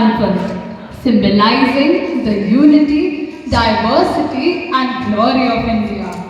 triumphant, symbolizing the unity, diversity, and glory of India.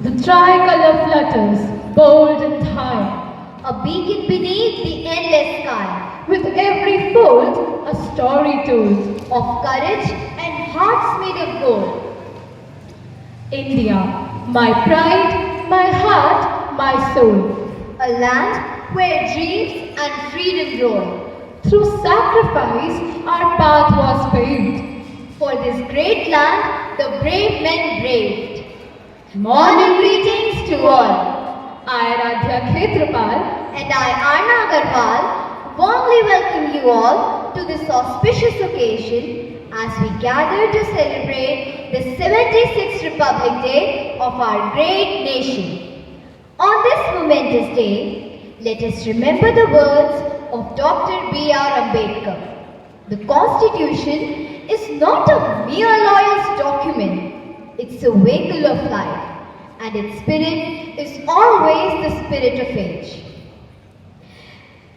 The tricolor flutters, bold and high, a beacon beneath the endless sky, with every fold a story told of courage and hearts made of gold. India, my pride, my heart, my soul. A land where dreams and freedom roll. Through sacrifice, our path was paved. For this great land, the brave men braved. Morning greetings to all. I, Radhya Khetrapal, And I, Arna Agarwal, warmly welcome you all to this auspicious occasion as we gather to celebrate the 76th Republic Day of our great nation. On this momentous day, let us remember the words of Dr. B.R. Ambedkar. The Constitution is not a mere lawyer's document. It's a vehicle of life, and its spirit is always the spirit of age.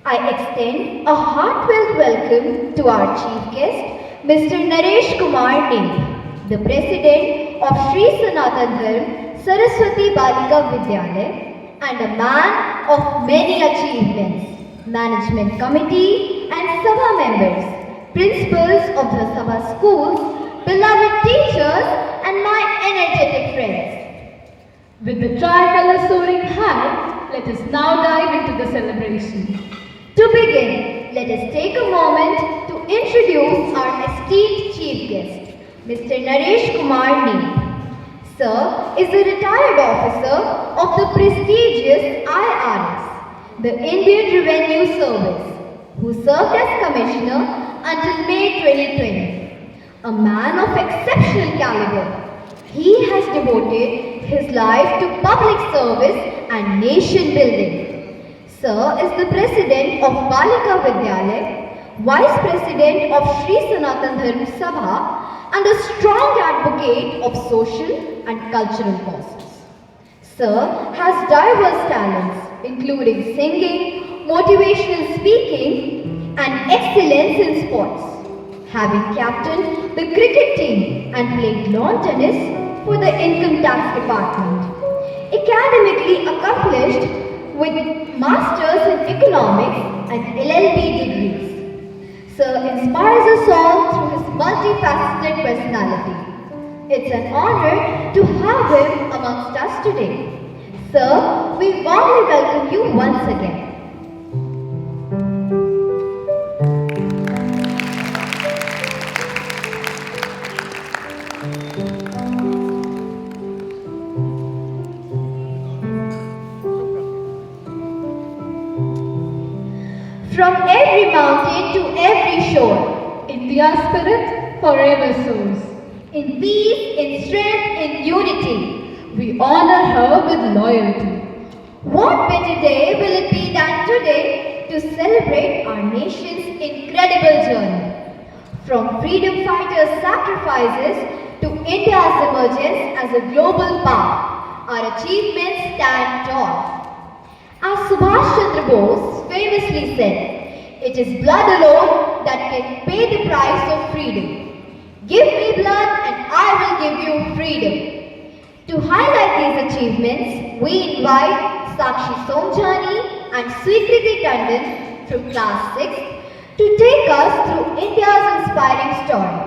I extend a heartfelt welcome to our chief guest, Mr. Naresh Kumar Neem, the president of Sri Sanatan Dharm Saraswati Balika Vidyalaya and a man of many achievements, management committee and Sabha members, principals of the Sabha schools, beloved teachers and my energetic friends. With the tricolor soaring high, let us now dive into the celebration. To begin, let us take a moment to introduce our esteemed chief guest, Mr. Naresh Kumar Neem. Sir is a retired officer of the prestigious IRS, the Indian Revenue Service, who served as commissioner until May 2020. A man of exceptional caliber, he has devoted his life to public service and nation building. Sir is the president of Balika Vidyalaya, vice president of Sri Sanatan Dharm Sabha, and a strong advocate of social and cultural causes. Sir has diverse talents, including singing, motivational speaking, and excellence in sports, having captained the cricket team and played lawn tennis for the income tax department. Academically accomplished with masters in economics and LLB degrees. Sir inspires us all through his multifaceted personality. It's an honor to have him amongst us today. Sir, we warmly welcome you once again. From every mountain to every shore, India's spirit forever soars. in peace, in strength, in unity. We honor her with loyalty. What better day will it be than today to celebrate our nation's incredible journey? From freedom fighters' sacrifices to India's emergence as a global power, our achievements stand tall. As Subhash Chandra Bose famously said, it is blood alone that can pay the price of freedom. Give me blood and I will give you freedom. To highlight these achievements, we invite Sakshi Somjani and Swikriti Tandon from class 6 to take us through India's inspiring story.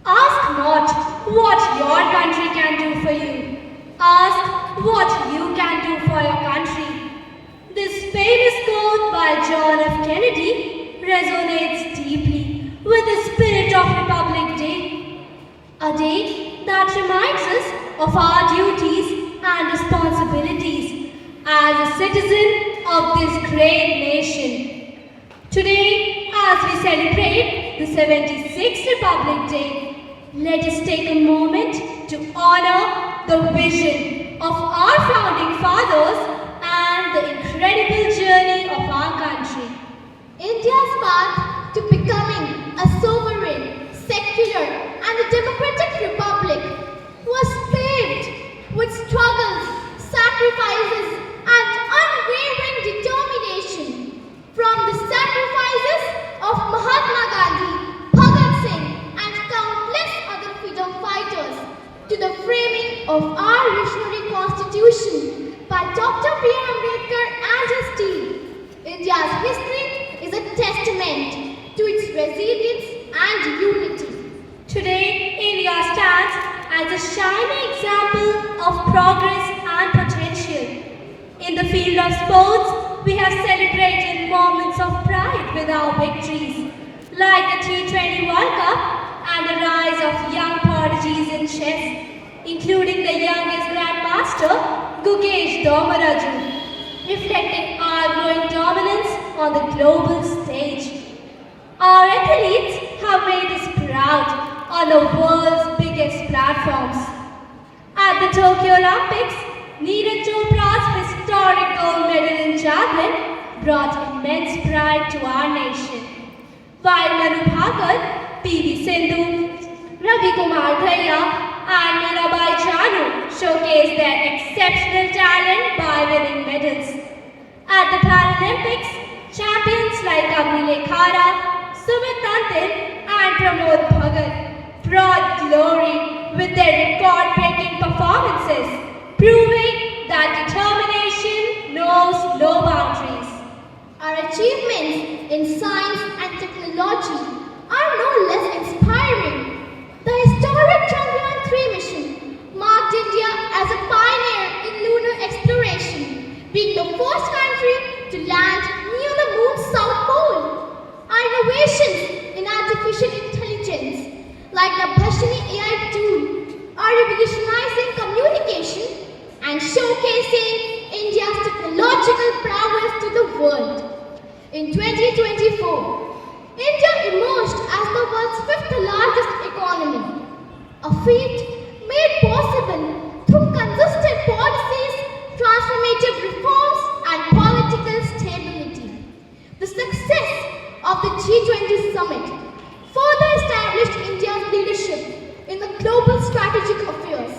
Ask not what your country can do for you. Ask what you can do for your country. This famous quote by John F. Kennedy resonates deeply with the spirit of Republic Day, a day that reminds us of our duties and responsibilities as a citizen of this great nation. Today, as we celebrate the 76th Republic Day, let us take a moment to honor the vision of our founding fathers and the incredible journey of our country. India's path to becoming a sovereign, secular and a democratic republic was paved with struggles, sacrifices and unwavering determination. From the sacrifices of Mahatma Gandhi, Bhagat Singh and countless other freedom fighters to the framing of our visionary constitution by Dr. B.R. Ambedkar and his team, India's history is a testament to its resilience and unity. Today, India stands as a shining example of progress and potential. In the field of sports, we have celebrated moments of pride with our victories, like the T20 World Cup and the rise of young prodigies in chess, including the youngest grandmaster, Gukesh Domaraju, reflecting our growing dominance on the global stage. Our athletes have made us proud on the world's biggest platforms. At the Tokyo Olympics, Neeraj Chopra's historic gold medal in javelin brought immense pride to our nation. while Manu Bhagat, P.V. Sindhu, Ravi Kumar Dhaya, and Mirabai Chanu showcased their exceptional talent by winning medals. At the Paralympics, champions like Agni Lekhara, Sumit Tantil, and Pramod Bhagat brought glory with their record-breaking performances, proving that determination knows no boundaries. Our achievements in science and technology are no less inspiring. The historic Chandrayaan-3 mission marked India as a pioneer in lunar exploration, being the first country to land near the moon's south pole. Our innovations in artificial intelligence, like the Bhashini AI tool, are revolutionizing communication and showcasing India's technological prowess to the world. In 2024, India emerged as the world's fifth largest economy, a feat made possible through consistent policies, transformative reforms, and political stability. The success of the G20 summit further established India's leadership in the global strategic affairs,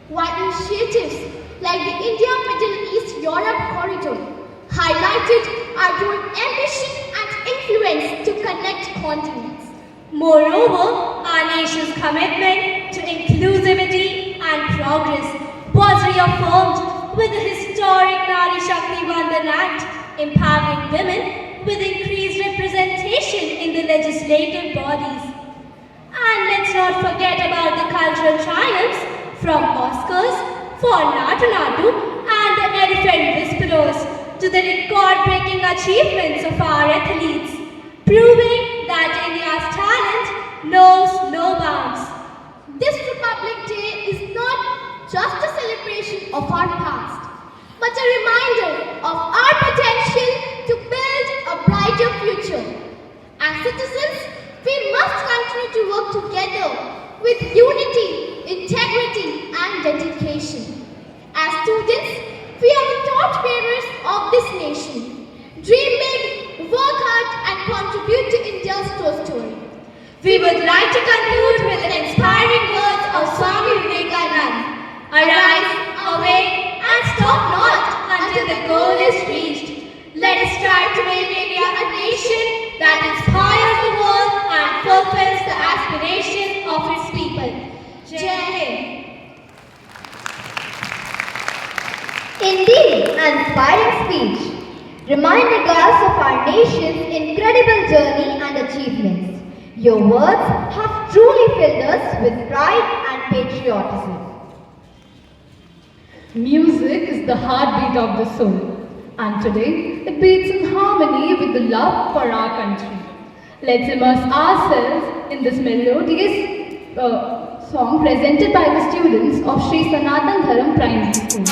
while initiatives like the India-Middle East-Europe corridor highlighted our growing ambition and influence to connect continents. Moreover, our nation's commitment to inclusivity and progress was reaffirmed with the historic Nari Shakti Vandan Act, empowering women with increased representation in the legislative bodies. And let's not forget about the cultural triumphs from Oscars for Natu Natu and the Elephant Whisperers to the record-breaking achievements of our athletes, proving that India's talent knows no bounds. This Republic Day is not just a celebration of our past, but a reminder of our potential to build a brighter future. As citizens, we must continue to work together with unity, integrity, and dedication. As students, we are the torchbearers of this nation. Dream big, work hard, and contribute to India's growth story. We would like to conclude with the inspiring words of Swami Vivekananda. Arise, awake, and stop not until the goal is reached. Let us strive to make India a nation that inspires the world and fulfills the aspiration of its people. Jai Hind. Indeed, an inspiring speech, reminding us of our nation's incredible journey and achievements. Your words have truly filled us with pride and patriotism. Music is the heartbeat of the soul, and today it beats in harmony with the love for our country. Let's immerse ourselves in this melodious song presented by the students of Sri Sanatan Dharam Primary School.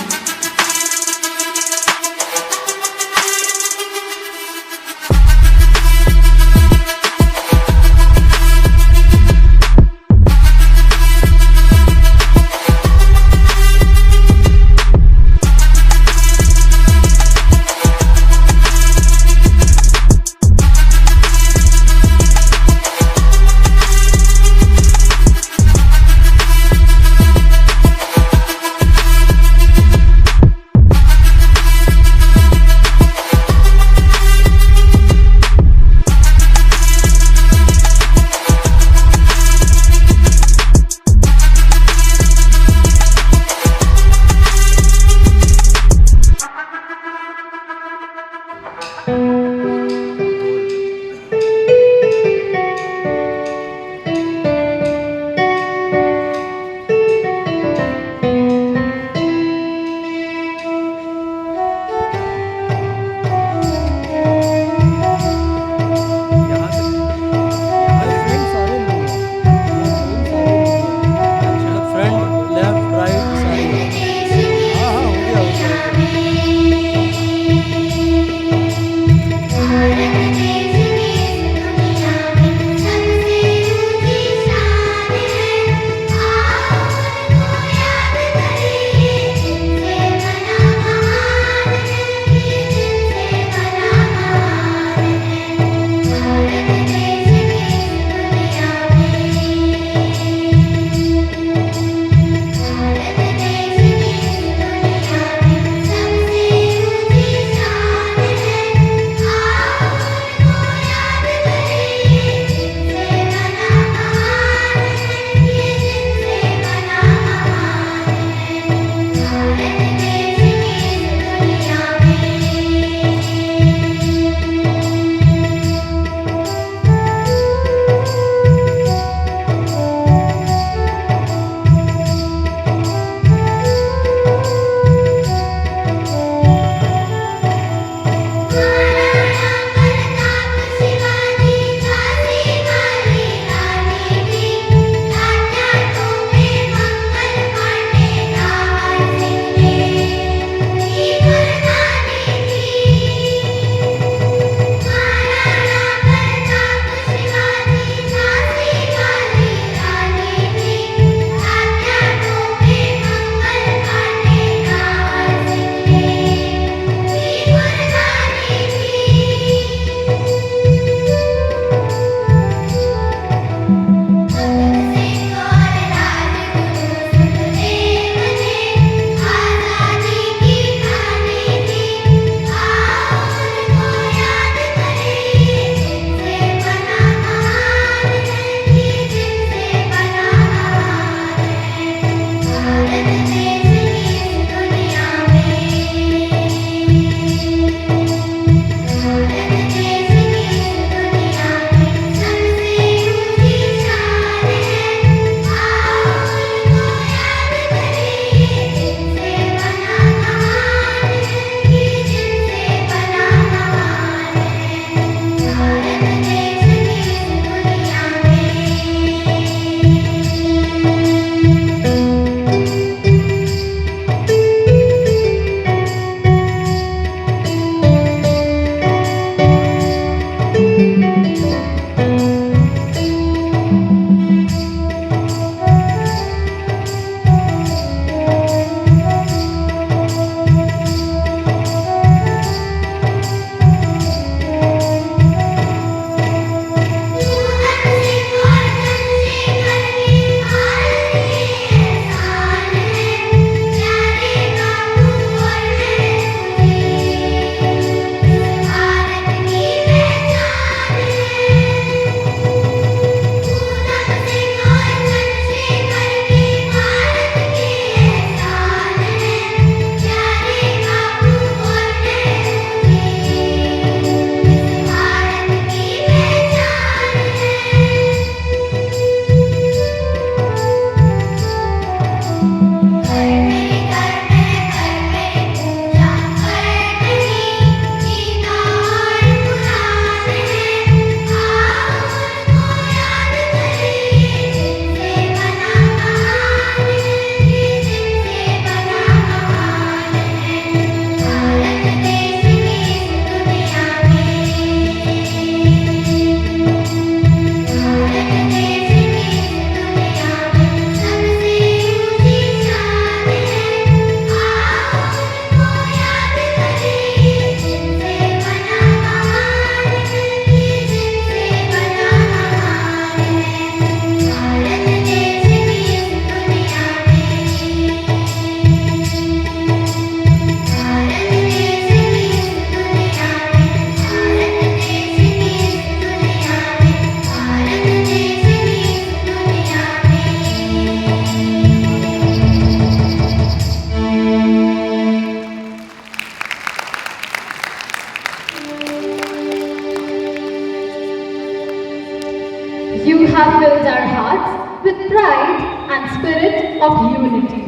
You have filled our hearts with pride and spirit of unity.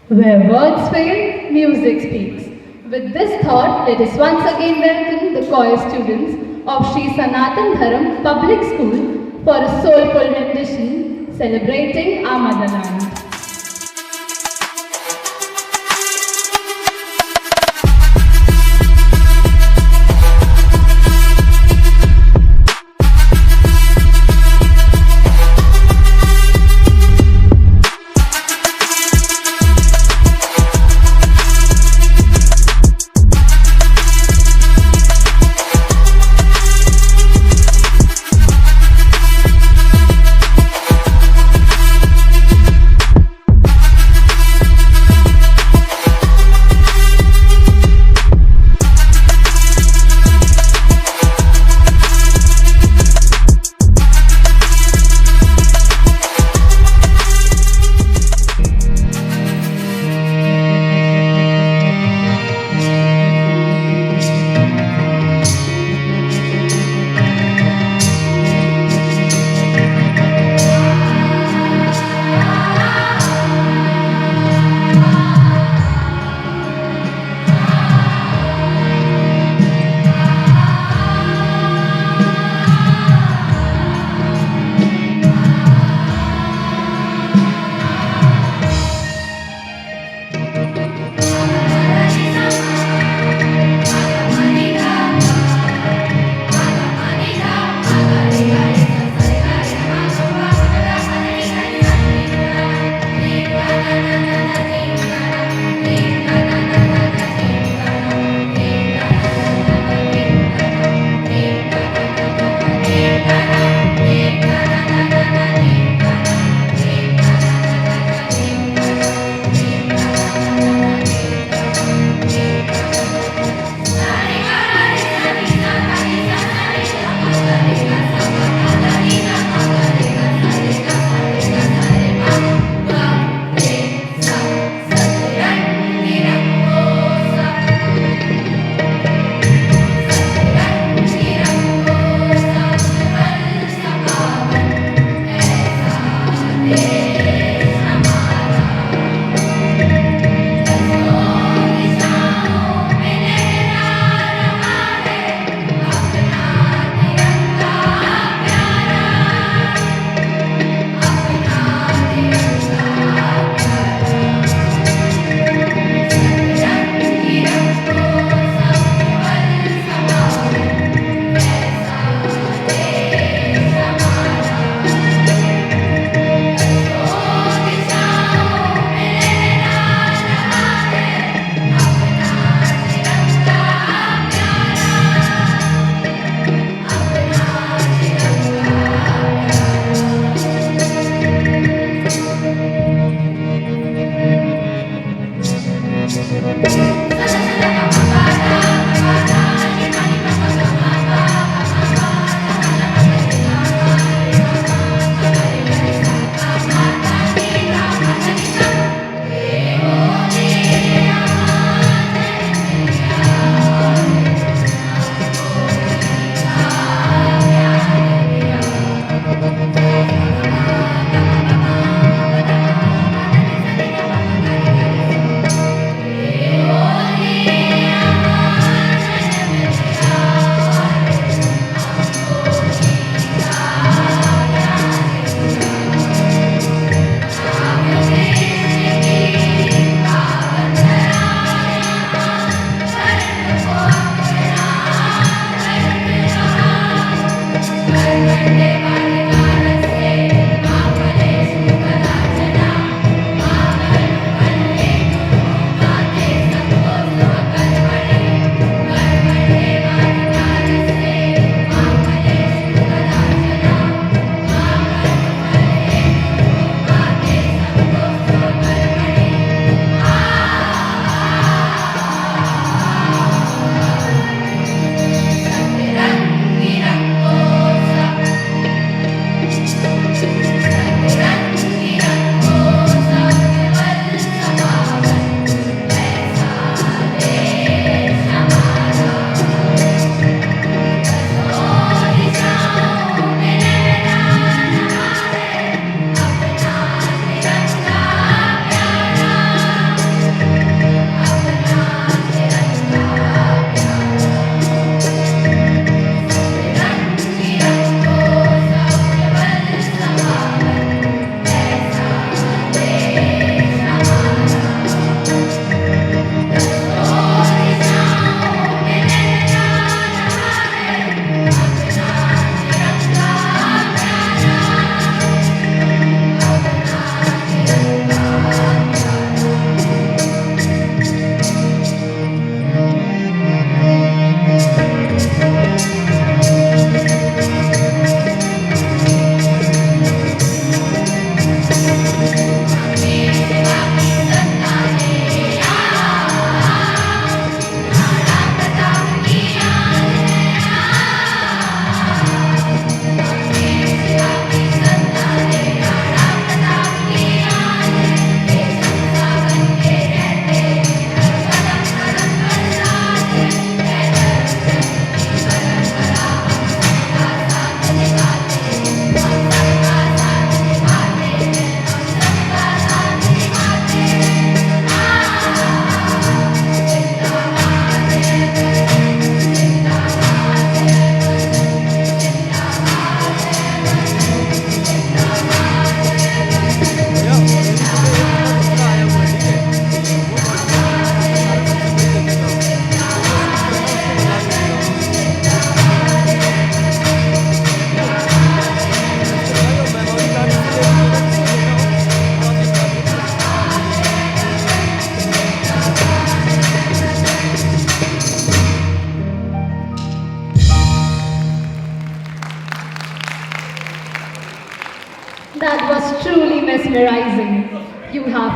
Where words fail, music speaks. With this thought, let us once again welcome the choir students of Sri Sanatan Dharam Public School for a soulful rendition celebrating our motherland.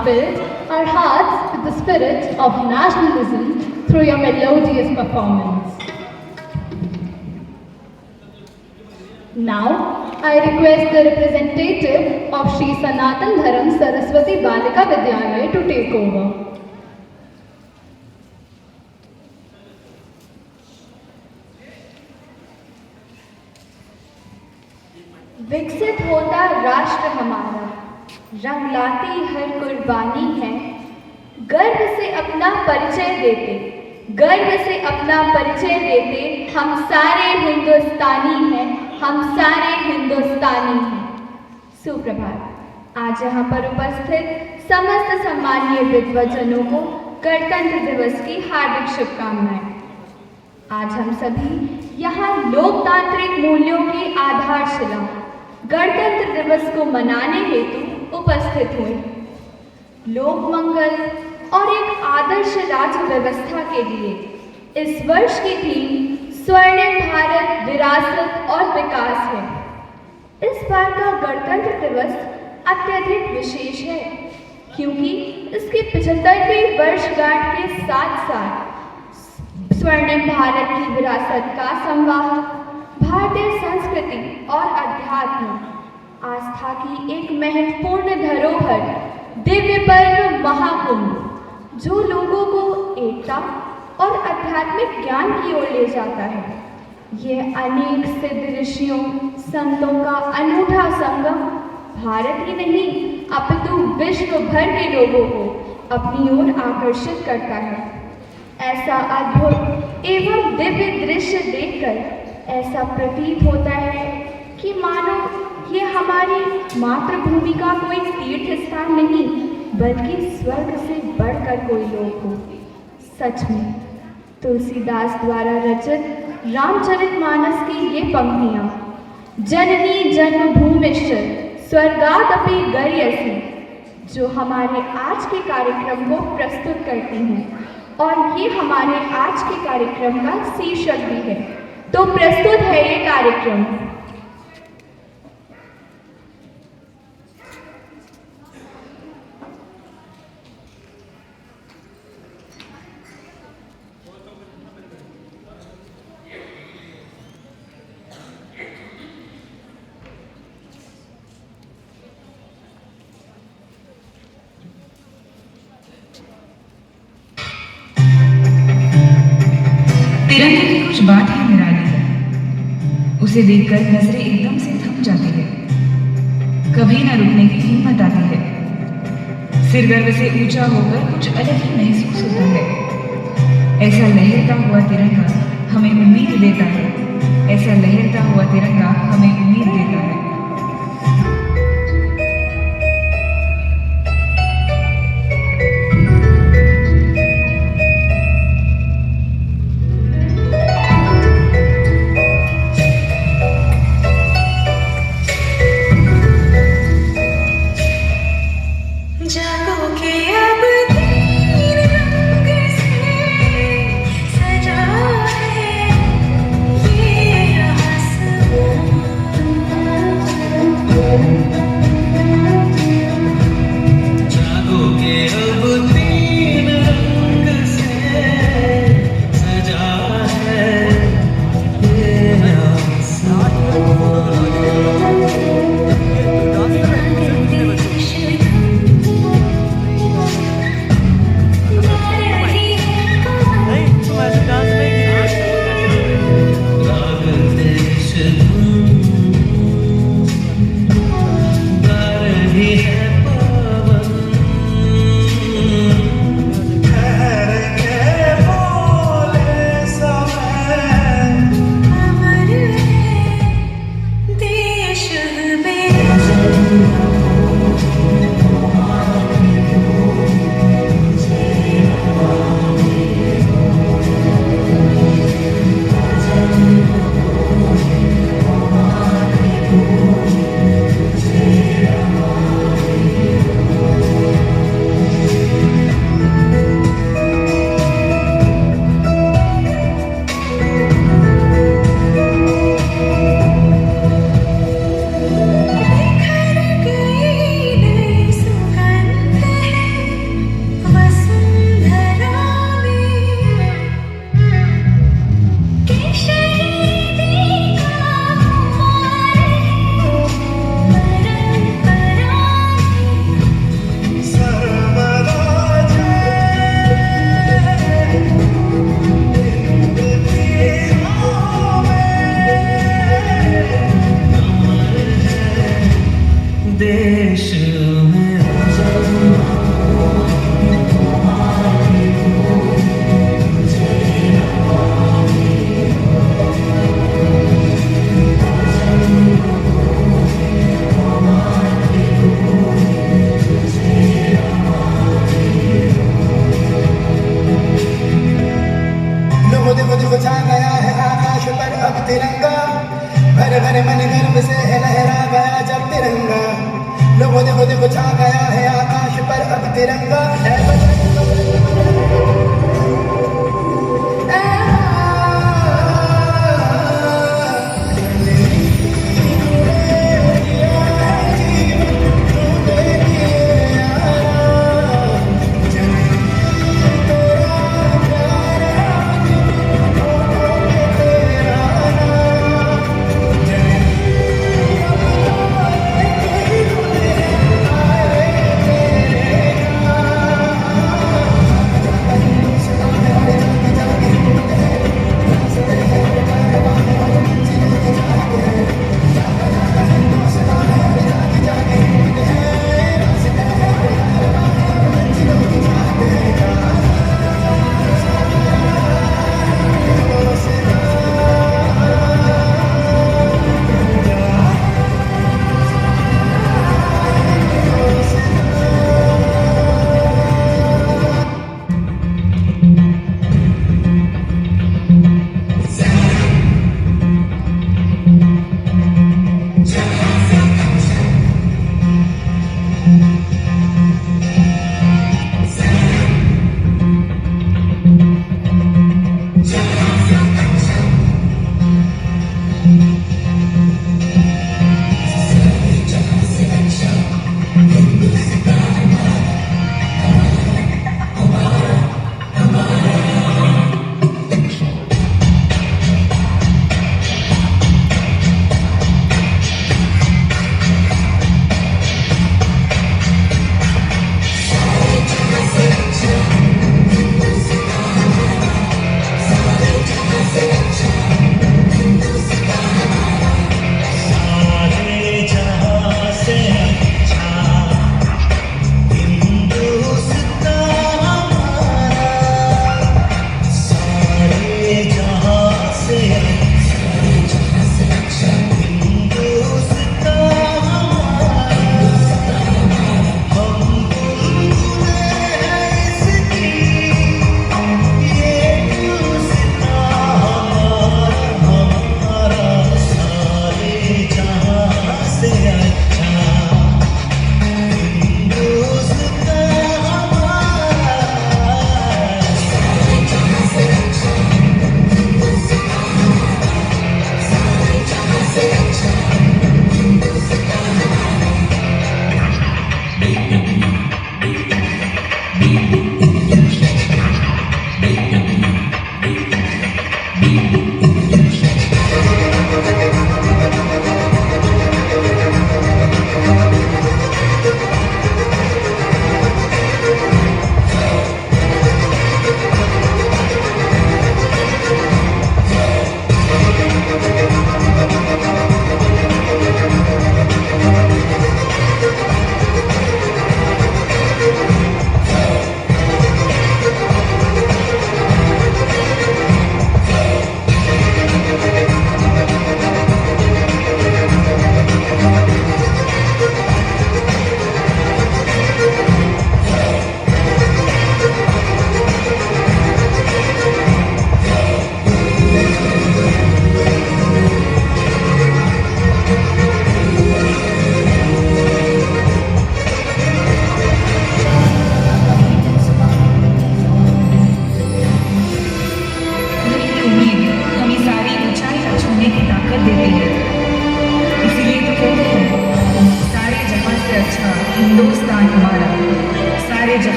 have filled our hearts with the spirit of nationalism through your melodious performance. Now, I request the representative of Shri Sanatan Dharam Saraswati Balika Vidyalaya to take over. विकसित होता राष्ट्र हमारा, रंग लाती हर कुर्बानी है, गर्व से अपना परिचय देते, गर्व से अपना परिचय देते, हम सारे हिंदुस्तानी हैं, हम सारे हिंदुस्तानी हैं। सुप्रभात। आज यहाँ पर उपस्थित समस्त सम्मानीय विद्वजनों को गणतंत्र दिवस की हार्दिक शुभकामनाएं। आज हम सभी यहाँ लोकतांत्रिक मूल्यों की आधारशिला गणतंत्र दिवस को मनाने हेतु उपस्थित हुए। लोक मंगल और एक आदर्श राज्य व्यवस्था के लिए इस वर्ष की थीम स्वर्णिम भारत विरासत और विकास है। इस बार का गणतंत्र दिवस अत्यधिक विशेष है क्योंकि इसकी 75वीं वर्षगांठ के साथ साथ स्वर्णिम भारत की विरासत का संवाहक भारतीय संस्कृति और अध्यात्म आस्था की एक महत्वपूर्ण धरोहर दिव्य पर्व महाकुंभ जो लोगों को एकता और आध्यात्मिक ज्ञान की ओर ले जाता है। यह अनेक सिद्ध ऋषियों संतों का अनूठा संगम भारत ही नहीं अपितु विश्व भर के लोगों को अपनी ओर आकर्षित करता है। ऐसा अद्भुत एवं दिव्य दृश्य देखकर ऐसा प्रतीत होता है कि मानो ये हमारी मातृभूमि का कोई तीर्थ स्थान नहीं बल्कि स्वर्ग से बढ़कर कोई लोक हो। सच में तुलसीदास द्वारा रचित रामचरितमानस की ये पंक्तियाँ जननी जन्मभूमिश्च स्वर्गादपि गरीयसी जो हमारे आज के कार्यक्रम को प्रस्तुत करती हैं और ये हमारे आज के कार्यक्रम का शीर्षक भी है। तो प्रस्तुत है ये कार्यक्रम। तिरंगे की कुछ बात है निराली है, उसे देखकर नजरें एकदम से थम जाती है, कभी ना रुकने की हिम्मत आती है। सिर गर्व से ऊंचा होकर कुछ अलग ही महसूस होता है। ऐसा लहरता हुआ तिरंगा हमें उम्मीद देता है, ऐसा लहरता हुआ तिरंगा हमें उम्मीद देता है।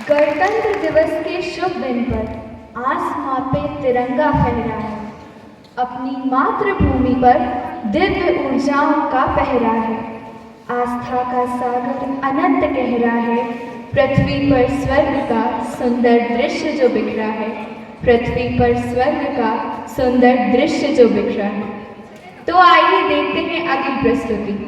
गणतंत्र दिवस के शुभ दिन पर आसमां पे तिरंगा फहरा है। अपनी मातृभूमि पर दिव्य ऊर्जाओं का पहरा है। आस्था का सागर अनंत गहरा है। पृथ्वी पर स्वर्ग का सुंदर दृश्य जो बिखरा है। पृथ्वी पर स्वर्ग का सुंदर दृश्य जो बिखरा है। तो आइए देखते हैं अगली प्रस्तुति।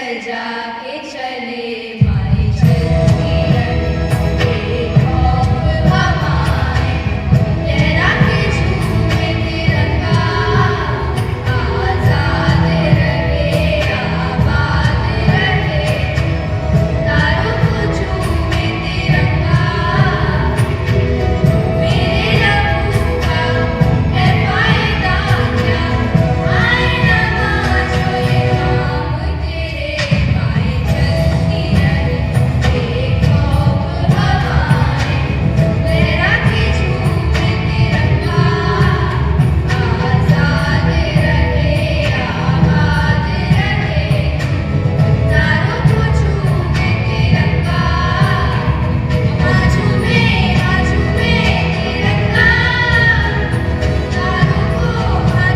सजा के चले भाई चलती रहे खौफ हवाएं लहरा के झूमे तिरंगा आजाद रहे आबाद रहे तारों को झूमे तिरंगा मेरे लहू का है फायदा क्या आए नमाज जो ये काम तेरे भाई चलती रहे खौफ हवाएं लहरा के झूमे तिरंगा आजाद रहे आबाद रहे तारों को झूमे तिरंगा झूमे तिरंगा तारों को झूमे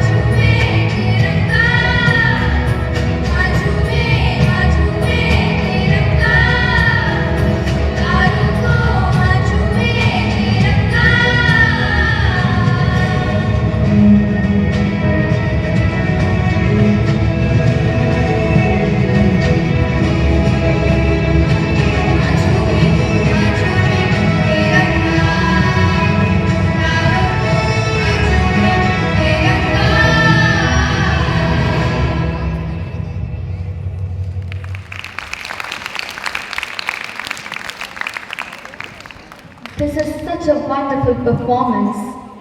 तिरंगा झूमे तिरंगा तारों को झूमे This is such a wonderful performance.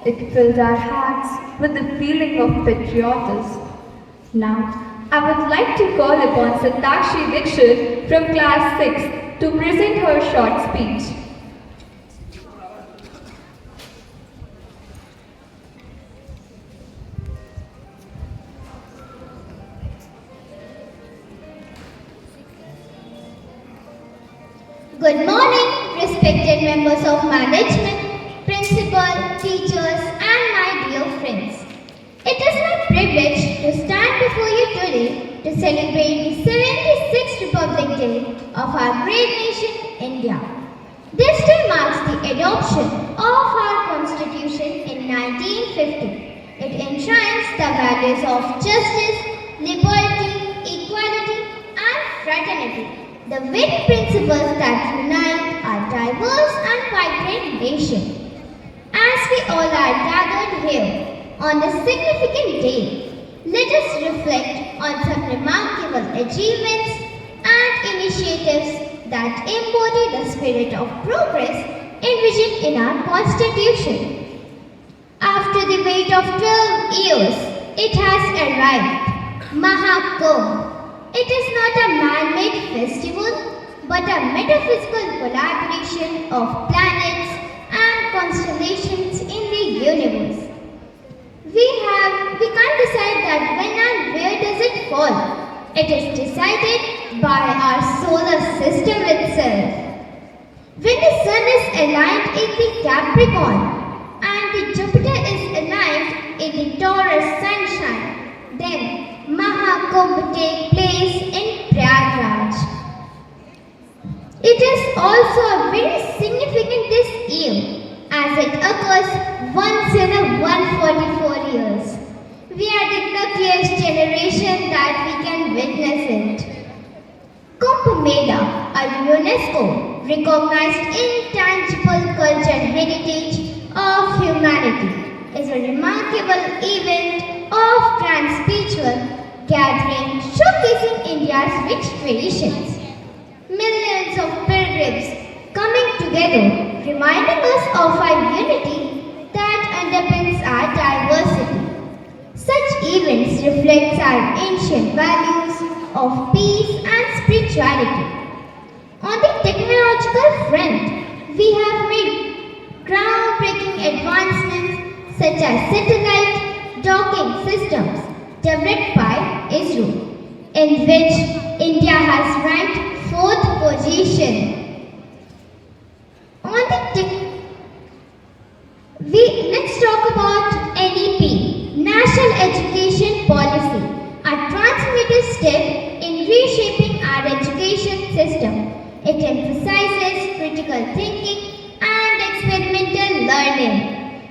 It filled our hearts with the feeling of patriotism. Now, I would like to call upon Satakshi Dikshit from class 6 to present her short speech. Good morning, respected members of management, principal, teachers, and my dear friends. It is my privilege to stand before you today to celebrate the 76th Republic Day of our great nation, India. This day marks the adoption of our Constitution in 1950. It enshrines the values of justice, liberty, equality, and fraternity, the very principles that unite our diverse and vibrant nation. As we all are gathered here on this significant day, let us reflect on some remarkable achievements and initiatives that embody the spirit of progress envisioned in our Constitution. After the wait of 12 years, it has arrived, Mahakumbh. It is not a man-made festival, but a metaphysical collaboration of planets and constellations in the universe. We can't decide that when and where does it fall. It is decided by our solar system itself. When the sun is aligned in the Capricorn and the Jupiter is aligned in the Taurus sunshine, then Mahakumbh takes place in Prayagraj. It is also very significant this year as it occurs once in a 144 years. We are the luckiest generation that we can witness it. Kumbh Mela, a UNESCO recognized intangible cultural heritage of humanity, is a remarkable event of grand spiritual gathering showcasing India's rich traditions. Millions of pilgrims coming together, reminding us of our unity that underpins our diversity. Such events reflect our ancient values of peace and spirituality. On the technological front, we have made groundbreaking advancements such as satellite docking systems developed by ISRO, in which India has ranked 4th position. Let's talk about NEP, National Education Policy, a transformative step in reshaping our education system. It emphasizes critical thinking and experimental learning.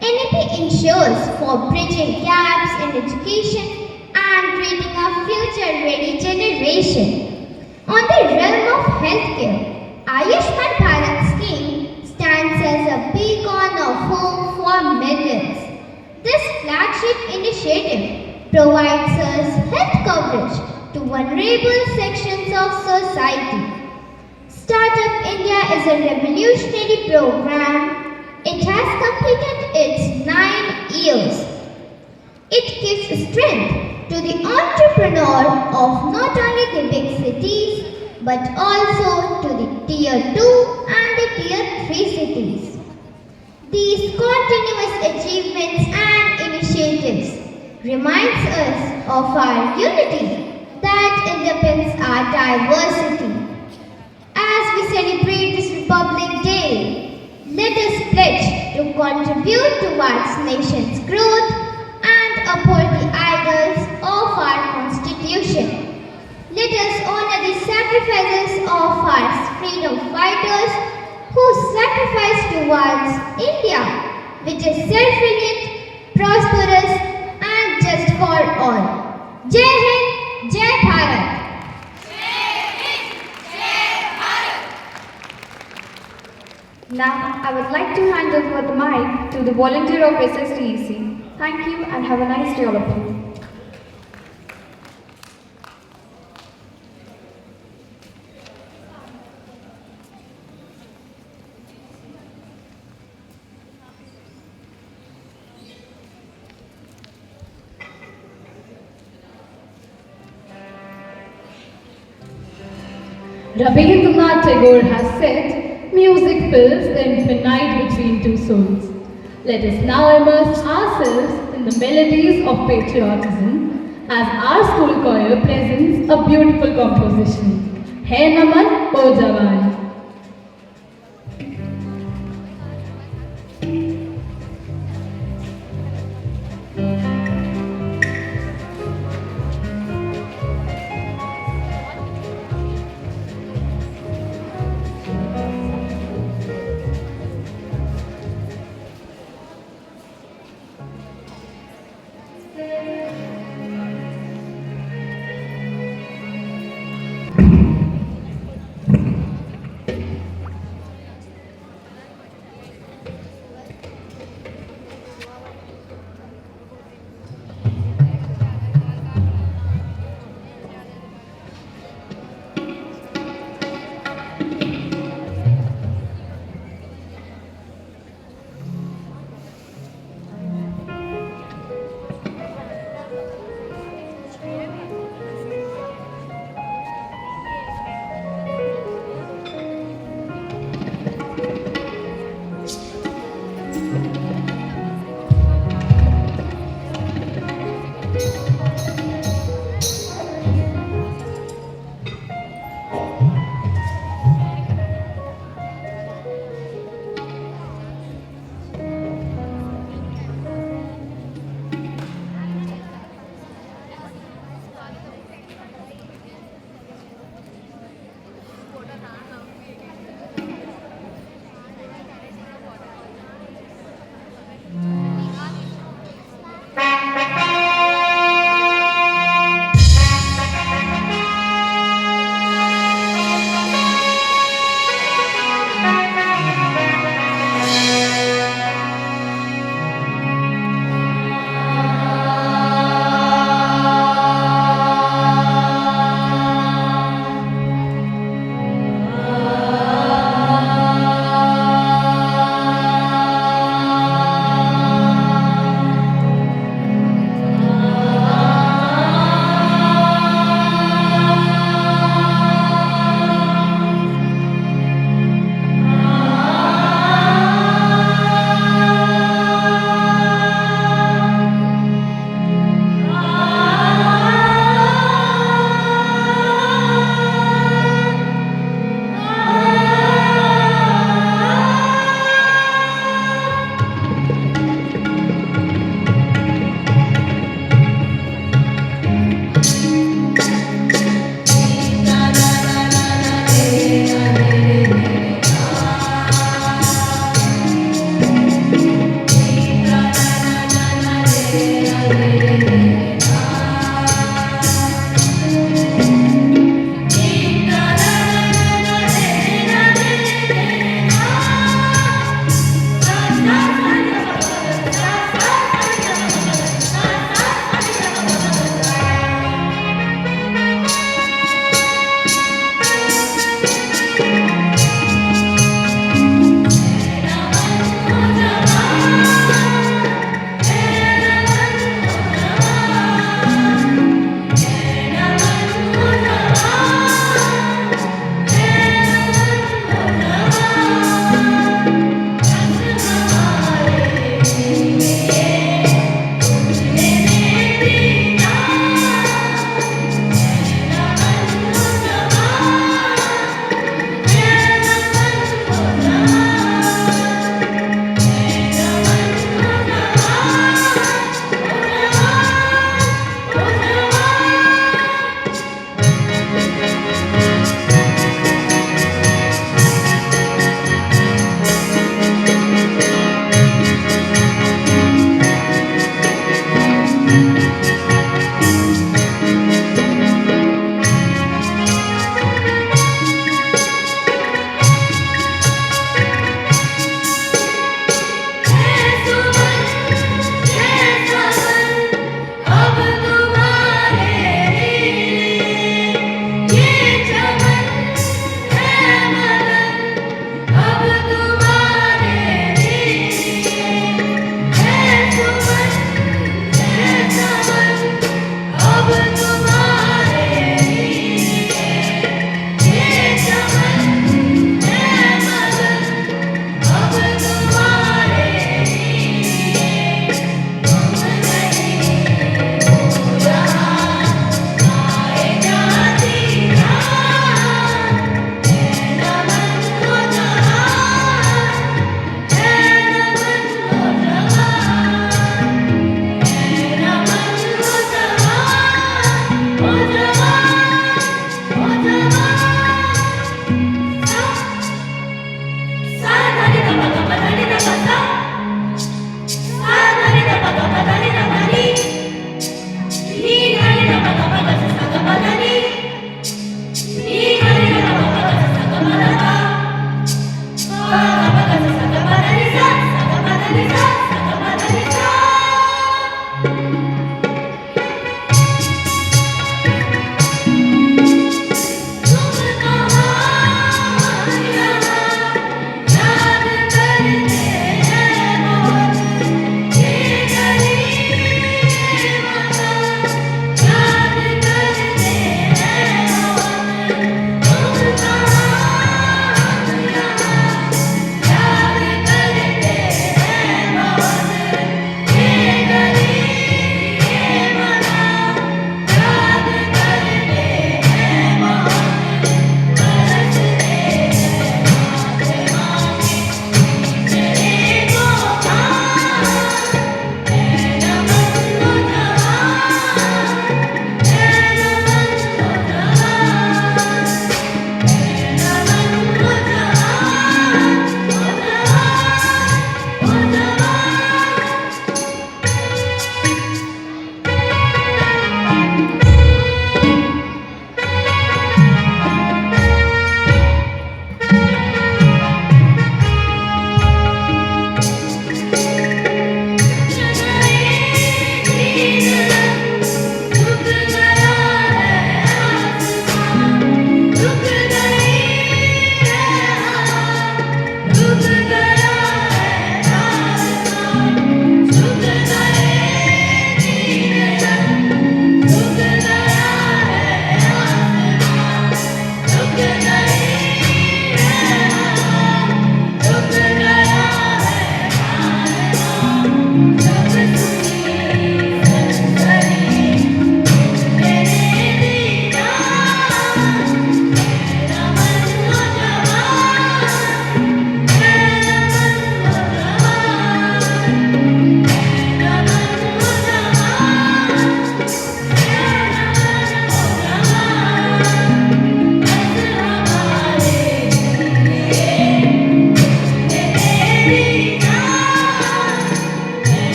NEP ensures for bridging gaps in education and creating a future-ready generation. On the realm of healthcare, Ayushman Bharat scheme stands as a beacon of hope for millions. This flagship initiative provides us health coverage to vulnerable sections of society. Startup India is a revolutionary program. It has completed its 9 years. It gives strength to the entrepreneur of not only the big cities but also to the tier 2 and the tier 3 cities. These continuous achievements and initiatives reminds us of our unity that underpins our diversity. As we celebrate this Republic Day, let us pledge to contribute towards nation's growth and uphold the ideals of our Constitution. Let us honor the sacrifices of our freedom fighters who sacrificed towards India, which is self-reliant, prosperous and just for all. Jai Hind, Jai Bharat. Now, I would like to hand over the mic to the volunteer of SSDEC. Thank you and have a nice day, all of you. Rabindranath Tagore has said, music fills the infinite between two souls. Let us now immerse ourselves in the melodies of patriotism as our school choir presents a beautiful composition, Hai Naman O Jawan.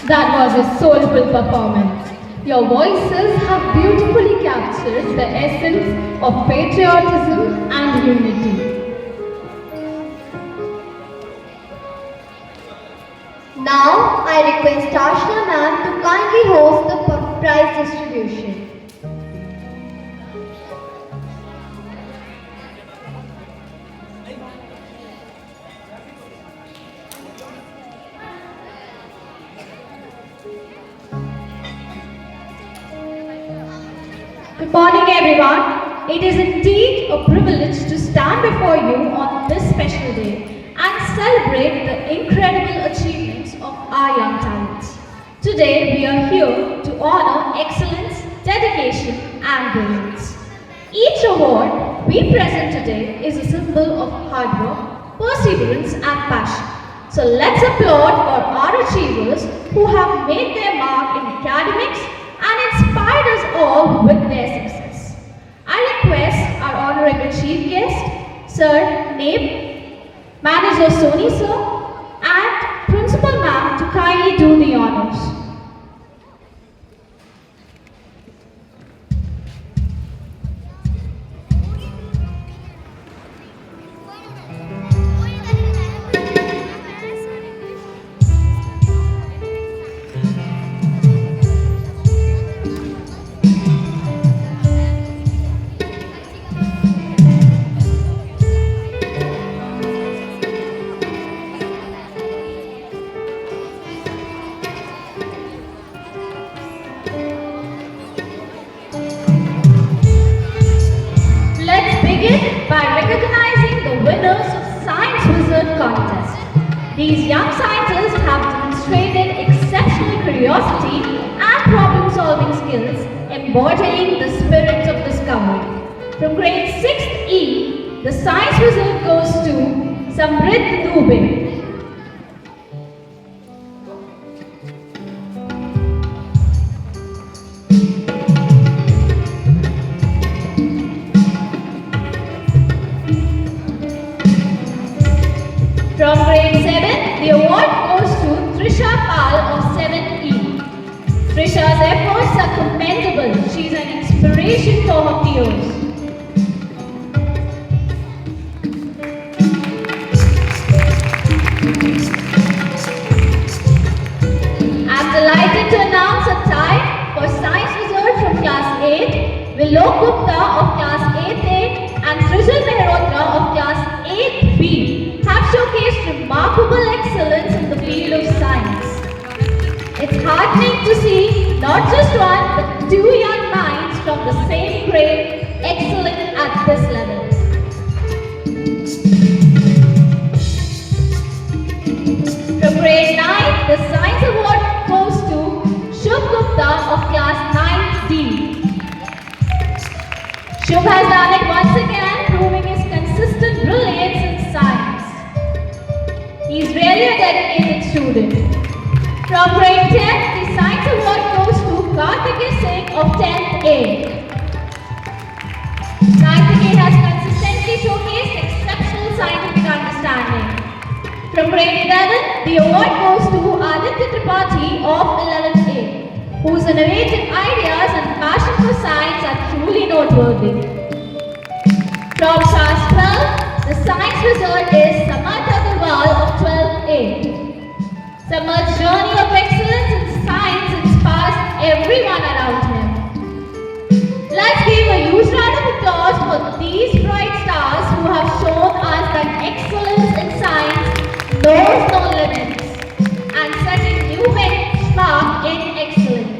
That was a soulful performance. Your voices have beautifully captured the essence of patriotism and unity. Now, I request Ashna ma'am to kindly host the prize distribution. Good morning, everyone. It is indeed a privilege to stand before you on this special day and celebrate the incredible achievements of our young talents. Today, we are here to honor excellence, dedication, and brilliance. Each award we present today is a symbol of hard work, perseverance, and passion. So let's applaud for our achievers who have made their mark in academics and inspired us all with their success. I request our honorable chief guest, Sir Naib, Manager Soni Sir, and Principal Ma'am to kindly do the honors. By recognizing the winners of Science Wizard contest. These young scientists have demonstrated exceptional curiosity and problem-solving skills, embodying the spirit of discovery. From grade 6th E, the Science Wizard goes to Samrit Dubey. From grade 7, the award goes to Trisha Pal of 7E. Trisha's efforts are commendable. She is an inspiration for her peers. I'm delighted to announce a tie for Science Wizard from class 8, Vilok Gupta of class 8A and Trijal Mehrotra of class 8B. Have showcased remarkable excellence in the field of science. It's heartening to see not just one but two young minds from the same grade excelling at this level. From grade 9, the Science Award goes to Shubh Gupta of class 9D. Shubh has done it once again, proving his consistent brilliance in science. He is really a dedicated student. From grade 10, the Science Award goes to Karthikeya Singh of 10th A. Karthikeya has consistently showcased exceptional scientific understanding. From grade 11, the award goes to Aditya Tripathi of 11th A, whose innovative ideas and passion for science are truly noteworthy. From class 12, the Science Wizard is Samarth Agarwal of 12A. Samarth's journey of excellence in science inspires everyone around him. Let's give a huge round of applause for these bright stars who have shown us that excellence in science knows no limits and set a new benchmark in excellence.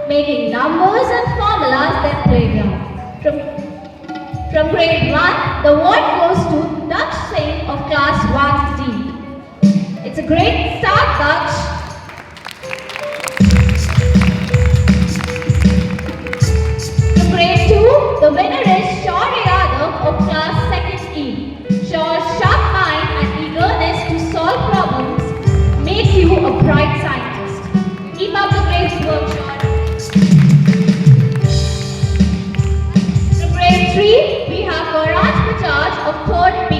making numbers and formulas their playground. From grade 1, the award goes to Daksh Singh of class 1D. It's a great start, Daksh. From grade 2, the winner is Shaurya Yadav of class 2nd E. Shaur's sharp mind and eagerness to solve problems make you a bright scientist. Keep up the great work, Shaur. From grade 3, we have Gauraj Bajaj of 3rd B,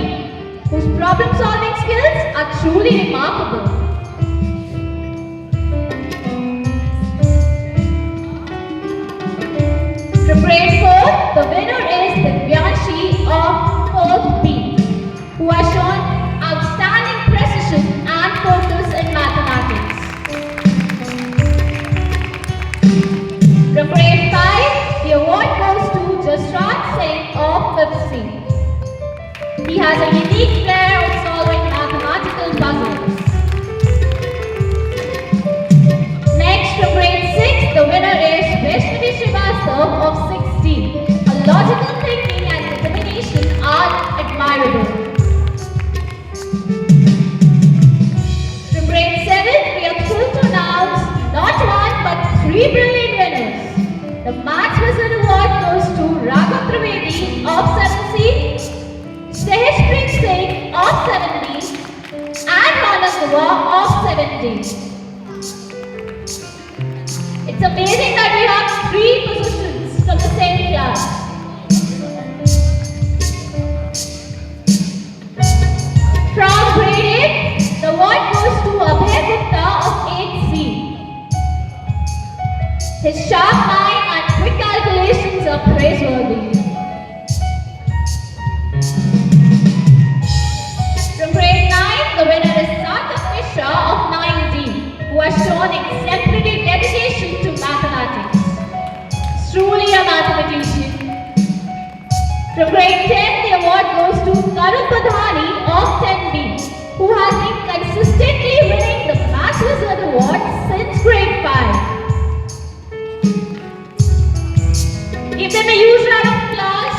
whose problem-solving skills are truly remarkable. From grade 4, the winner is Divyanshi of 4th B, who has shown outstanding precision and focus in mathematics. From grade 5, the award goes to Jasraj Singh of 5th C. He has a unique flair of solving mathematical puzzles. Next, from grade 6, the winner is Vaishnavi Srivastav of 6D. Her logical thinking and determination are admirable. From grade 7, we are thrilled to announce not one but 3 brilliant winners. The Maths Wizard Award goes to Raghav Trivedi of 7C, Seheshpreet Singh of 7B, and Ronak Dua of 7D. It's amazing that we have 3 positions from the same class. From grade 8, the award goes to Abhay Gupta of 8C. His sharp mind and quick calculations are praiseworthy. From grade 9, the winner is Sarthak Mishra of 9D, who has shown exemplary dedication to mathematics. He's truly a mathematician. From grade 10, the award goes to Karun Badhani of 10B, who has been consistently winning the Maths Wizard Award since grade 5. Give them a huge round of applause.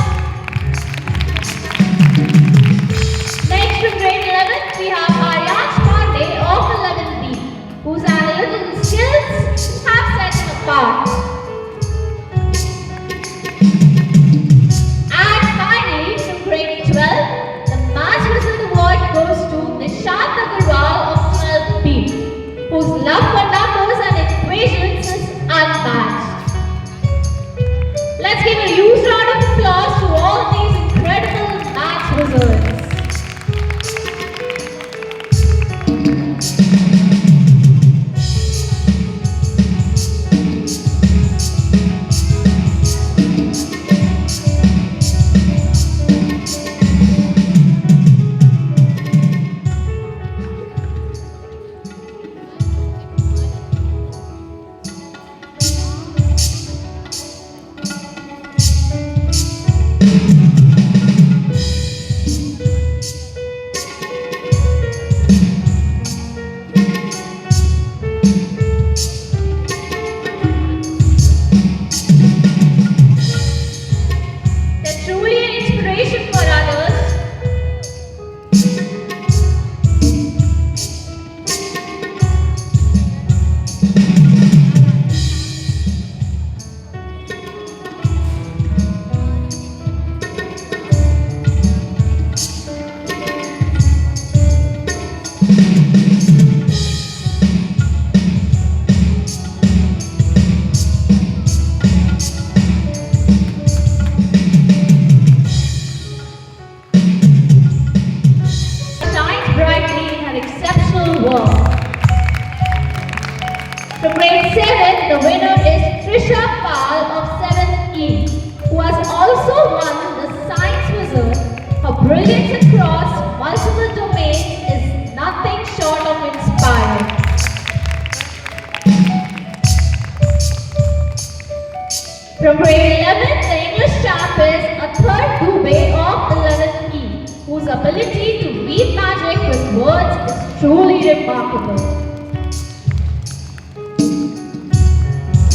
Next, from grade 11, we have Aryansh Pandey of 11B, whose analytical skills have set him apart. And finally, from grade 12, the Maths Wizard Award goes to Nishant Agarwal of 12B, whose love for numbers and equations is unmatched. Let's give a huge round of applause to all these incredible maths wizards. From grade 7, the winner is Trisha Pal of 7E, who has also won the Science Wizard. Her brilliance across multiple domains is nothing short of inspiring. From grade 11, the English champ is Athar Dubey of 11E, whose ability to weave magic with words is truly remarkable.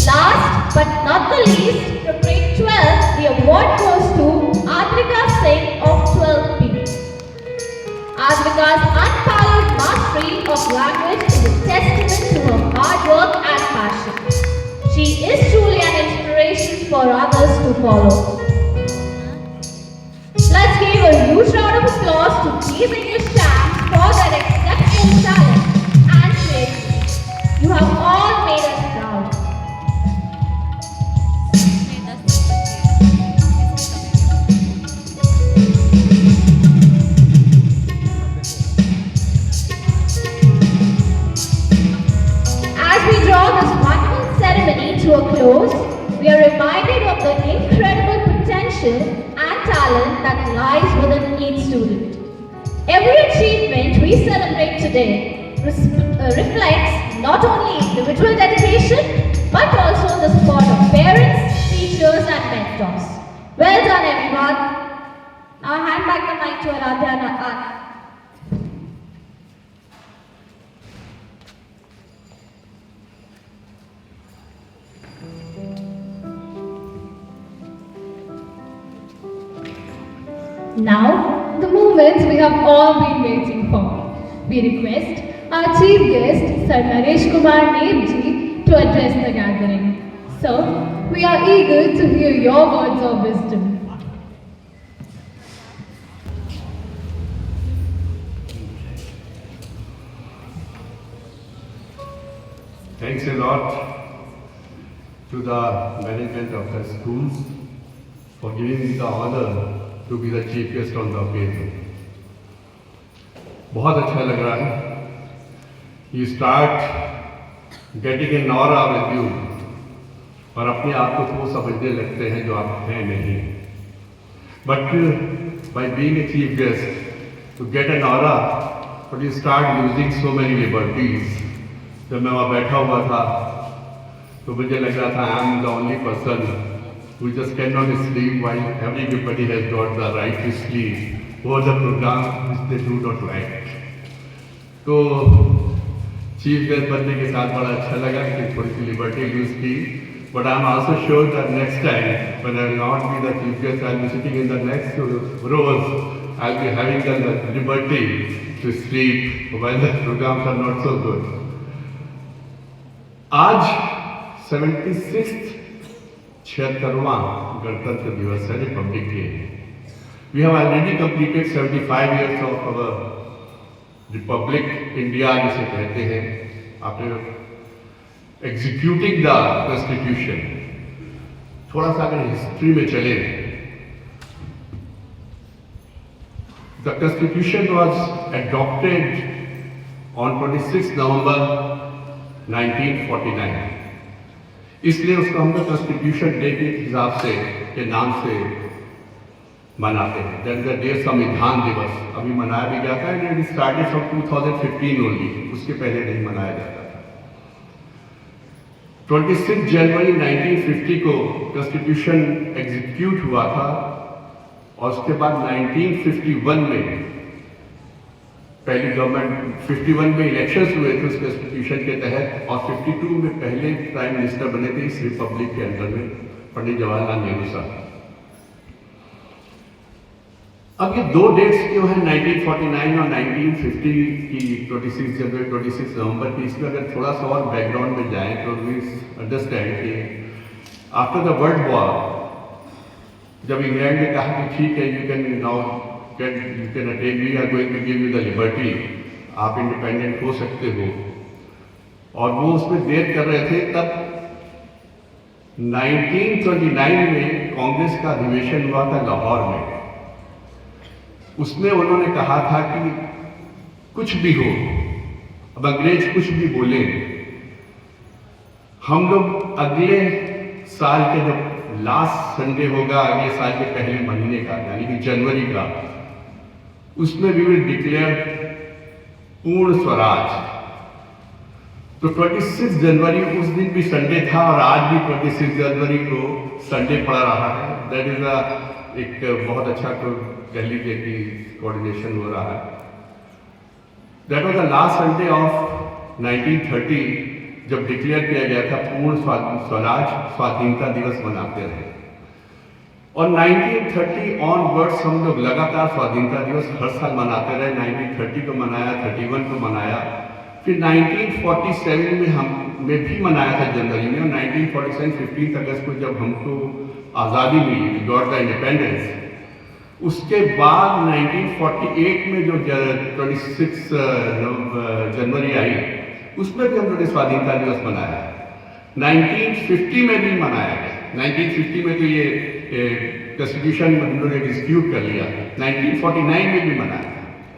Last but not the least, for grade 12, the award goes to Adrika Singh of 12B. Adrika's unparalleled mastery of language is a testament to her hard work and passion. She is truly an inspiration for others to follow. Let's give a huge round of applause to these English champs for their exceptional talent and creativity. You have all made us proud. As we draw this wonderful ceremony to a close, we are reminded of the incredible potential and talent that lies within each student. Every achievement we celebrate today reflects not only individual dedication but also the support of parents, teachers and mentors. Well done everyone. Now hand back the mic to Aradhya and Anand. Now, the moments we have all been waiting for. We request our chief guest, Sir Naresh Kumar Nebji, to address the gathering. Sir, we are eager to hear your words of wisdom. Thanks a lot to the management of the schools for giving me the honor to be the chief guest on the occasion. बहुत अच्छा लग रहा है. You start getting an aura with you और अपने आप को वो समझने लगते हैं जो आप हैं नहीं. But by being a chief guest, to get an aura, but you start losing so many liberties. जब मैं वहाँ बैठा हुआ था तो मुझे लग रहा था I am the only person who just cannot sleep while everybody has got the right to sleep over the program which they do not like. तो चीफ गेस्ट बनने के साथ बड़ा अच्छा लगा कि थोड़ी सी लिबर्टी यूज की. But I am also sure that next time when I will not be the chief guest, I will be sitting in the next rows. I will be having the liberty to sleep while the programs are not so good. आज 76वां गणतंत्र दिवस है, Republic day. We have already completed 75 years of our Republic India जिसे कहते हैं. आपने executing the constitution. थोड़ा सा अगर हिस्ट्री में चले, the constitution was adopted on 26 नवंबर 1949. इसलिए उसको हम लोग कॉन्स्टिट्यूशन डे के हिसाब से के नाम से मनाते हैं. दैट इज द डे संविधान दिवस. अभी मनाया भी जाता है. It started from 2015 only. उसके पहले नहीं मनाया जाता था. 26 जनवरी 1950 को कॉन्स्टिट्यूशन एग्जीक्यूट हुआ था और उसके बाद 1951 में पहली गवर्नमेंट 51 में इलेक्शंस हुए थे उस कॉन्स्टिट्यूशन के तहत और 52 में पहले प्राइम मिनिस्टर बने थे इस रिपब्लिक के अंदर में पंडित जवाहरलाल नेहरू साहब. अब ये दो डेट्स क्यों हैं 1949 और 1950 की 26 जनवरी 26 नवंबर की. इसमें अगर थोड़ा सा और बैकग्राउंड में जाएं तो वी अंडरस्टैंड कि आफ्टर द वर्ल्ड वॉर जब इंग्लैंड ने कहा कि ठीक है you can now you can attain, we are going to give you the liberty, आप इंडिपेंडेंट हो सकते हो, और वो उसमें देर कर रहे थे. तब 1929 में कांग्रेस का अधिवेशन हुआ था लाहौर में. उसमें उन्होंने कहा था कि कुछ भी हो, अब अंग्रेज कुछ भी बोले, हम लोग अगले साल के जब लास्ट संडे होगा अगले साल के पहले महीने का यानी कि जनवरी का, उसमें वी विल डिक्लेयर पूर्ण स्वराज. तो 26 जनवरी उस दिन भी संडे था और आज भी 26 जनवरी को संडे पड़ा रहा है. दैट इज एक बहुत अच्छा कह लीजिए कि कोऑर्डिनेशन हो रहा है. That was the last Sunday off 1930 जब डिक्लेयर किया गया था पूर्ण स्वराज स्वाधीनता दिवस मनाते रहे। और 1930 ऑनवर्ड्स हम लोग लगातार स्वाधीनता दिवस हर साल मनाते रहे। 1930 को मनाया, 31 को मनाया, फिर 1947 में हम में भी मनाया था जनवरी में। और 1947 15 अगस्त को जब हमको आज़ादी मिली, वी गॉट द इंडिपेंडेंस, उसके बाद 1948 में जो 26 जनवरी आई, उसमें भी हम लोगों ने स्वाधीनता दिवस मनाया। 1950 में भी मनाया गया। 1950 में तो ये कॉन्स्टिट्यूशन हम लोगों ने डिस्प्यूट कर लिया। 1949 में भी मनाया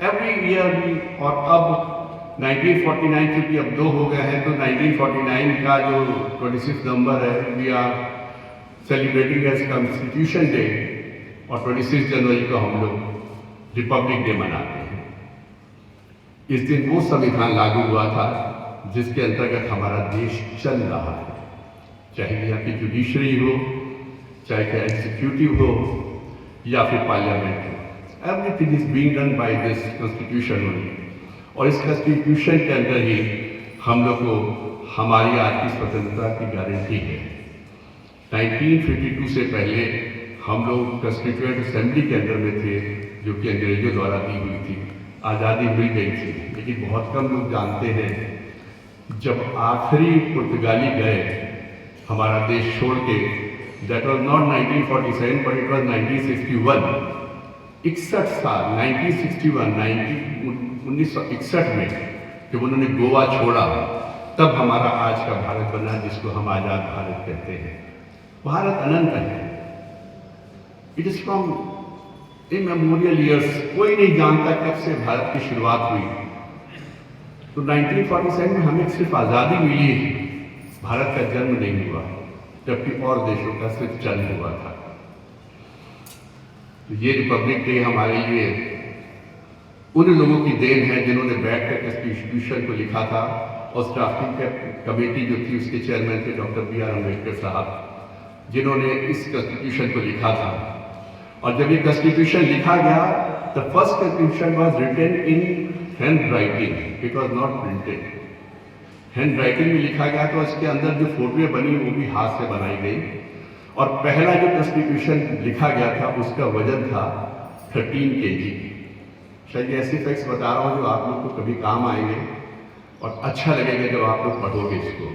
एवरी ईयर भी। और अब 1949 चूंकि अब 2 हो गए हैं, तो 1949 का जो 26 नवंबर है, we are celebrating as constitution day, और 26 जनवरी को हम लोग रिपब्लिक डे मनाते हैं। इस दिन वो संविधान लागू हुआ था जिसके अंतर्गत हमारा देश चल रहा है, चाहे यहाँ की जुडिशरी हो, चाहे क्या एग्जीक्यूटिव हो, या फिर पार्लियामेंट हो। Everything is being done by this constitution only. और इस कॉन्स्टिट्यूशन के अंदर ही हम लोग को हमारी आज की स्वतंत्रता की गारंटी है। 1952 से पहले हम लोग कॉन्स्टिट्यूएंट असेंबली के अंदर में थे, जो कि अंग्रेजों द्वारा दी हुई थी। आज़ादी मिल गई थी, लेकिन बहुत कम लोग जानते हैं जब आखिरी पुर्तगाली गए हमारा देश छोड़ के, that was not 1947 but it was 1961। 61 साल 1961 में जब उन्होंने गोवा छोड़ा, तब हमारा आज का भारत बना, जिसको हम आज़ाद भारत कहते हैं। भारत अनंत है, it is from immemorial years. कोई नहीं जानता कब से भारत की शुरुआत हुई। तो 1947 में हमें सिर्फ आज़ादी मिली, भारत का जन्म नहीं हुआ, जबकि और देशों का सिर्फ जन्म हुआ था। तो ये रिपब्लिक डे हमारे लिए उन लोगों की देन है जिन्होंने बैठकर कॉन्स्टिट्यूशन को लिखा था। और ड्राफ्टिंग कमेटी जो थी, उसके चेयरमैन थे डॉक्टर B.R. अम्बेडकर साहब, जिन्होंने इस कॉन्स्टिट्यूशन को लिखा था। और जब ये कॉन्स्टिट्यूशन लिखा गया, the first constitution was written in hand writing, it was not printed. Hand writing में लिखा गया, तो इसके अंदर जो फोटोएं बनी वो भी हाथ से बनाई गई। और पहला जो कॉन्स्टिट्यूशन लिखा गया था, उसका वजन था 13 kg। शायद ऐसे फैक्ट्स बता रहा हूँ जो आप लोग को कभी काम आएंगे और अच्छा लगेगा जब आप लोग पढ़ोगे इसको।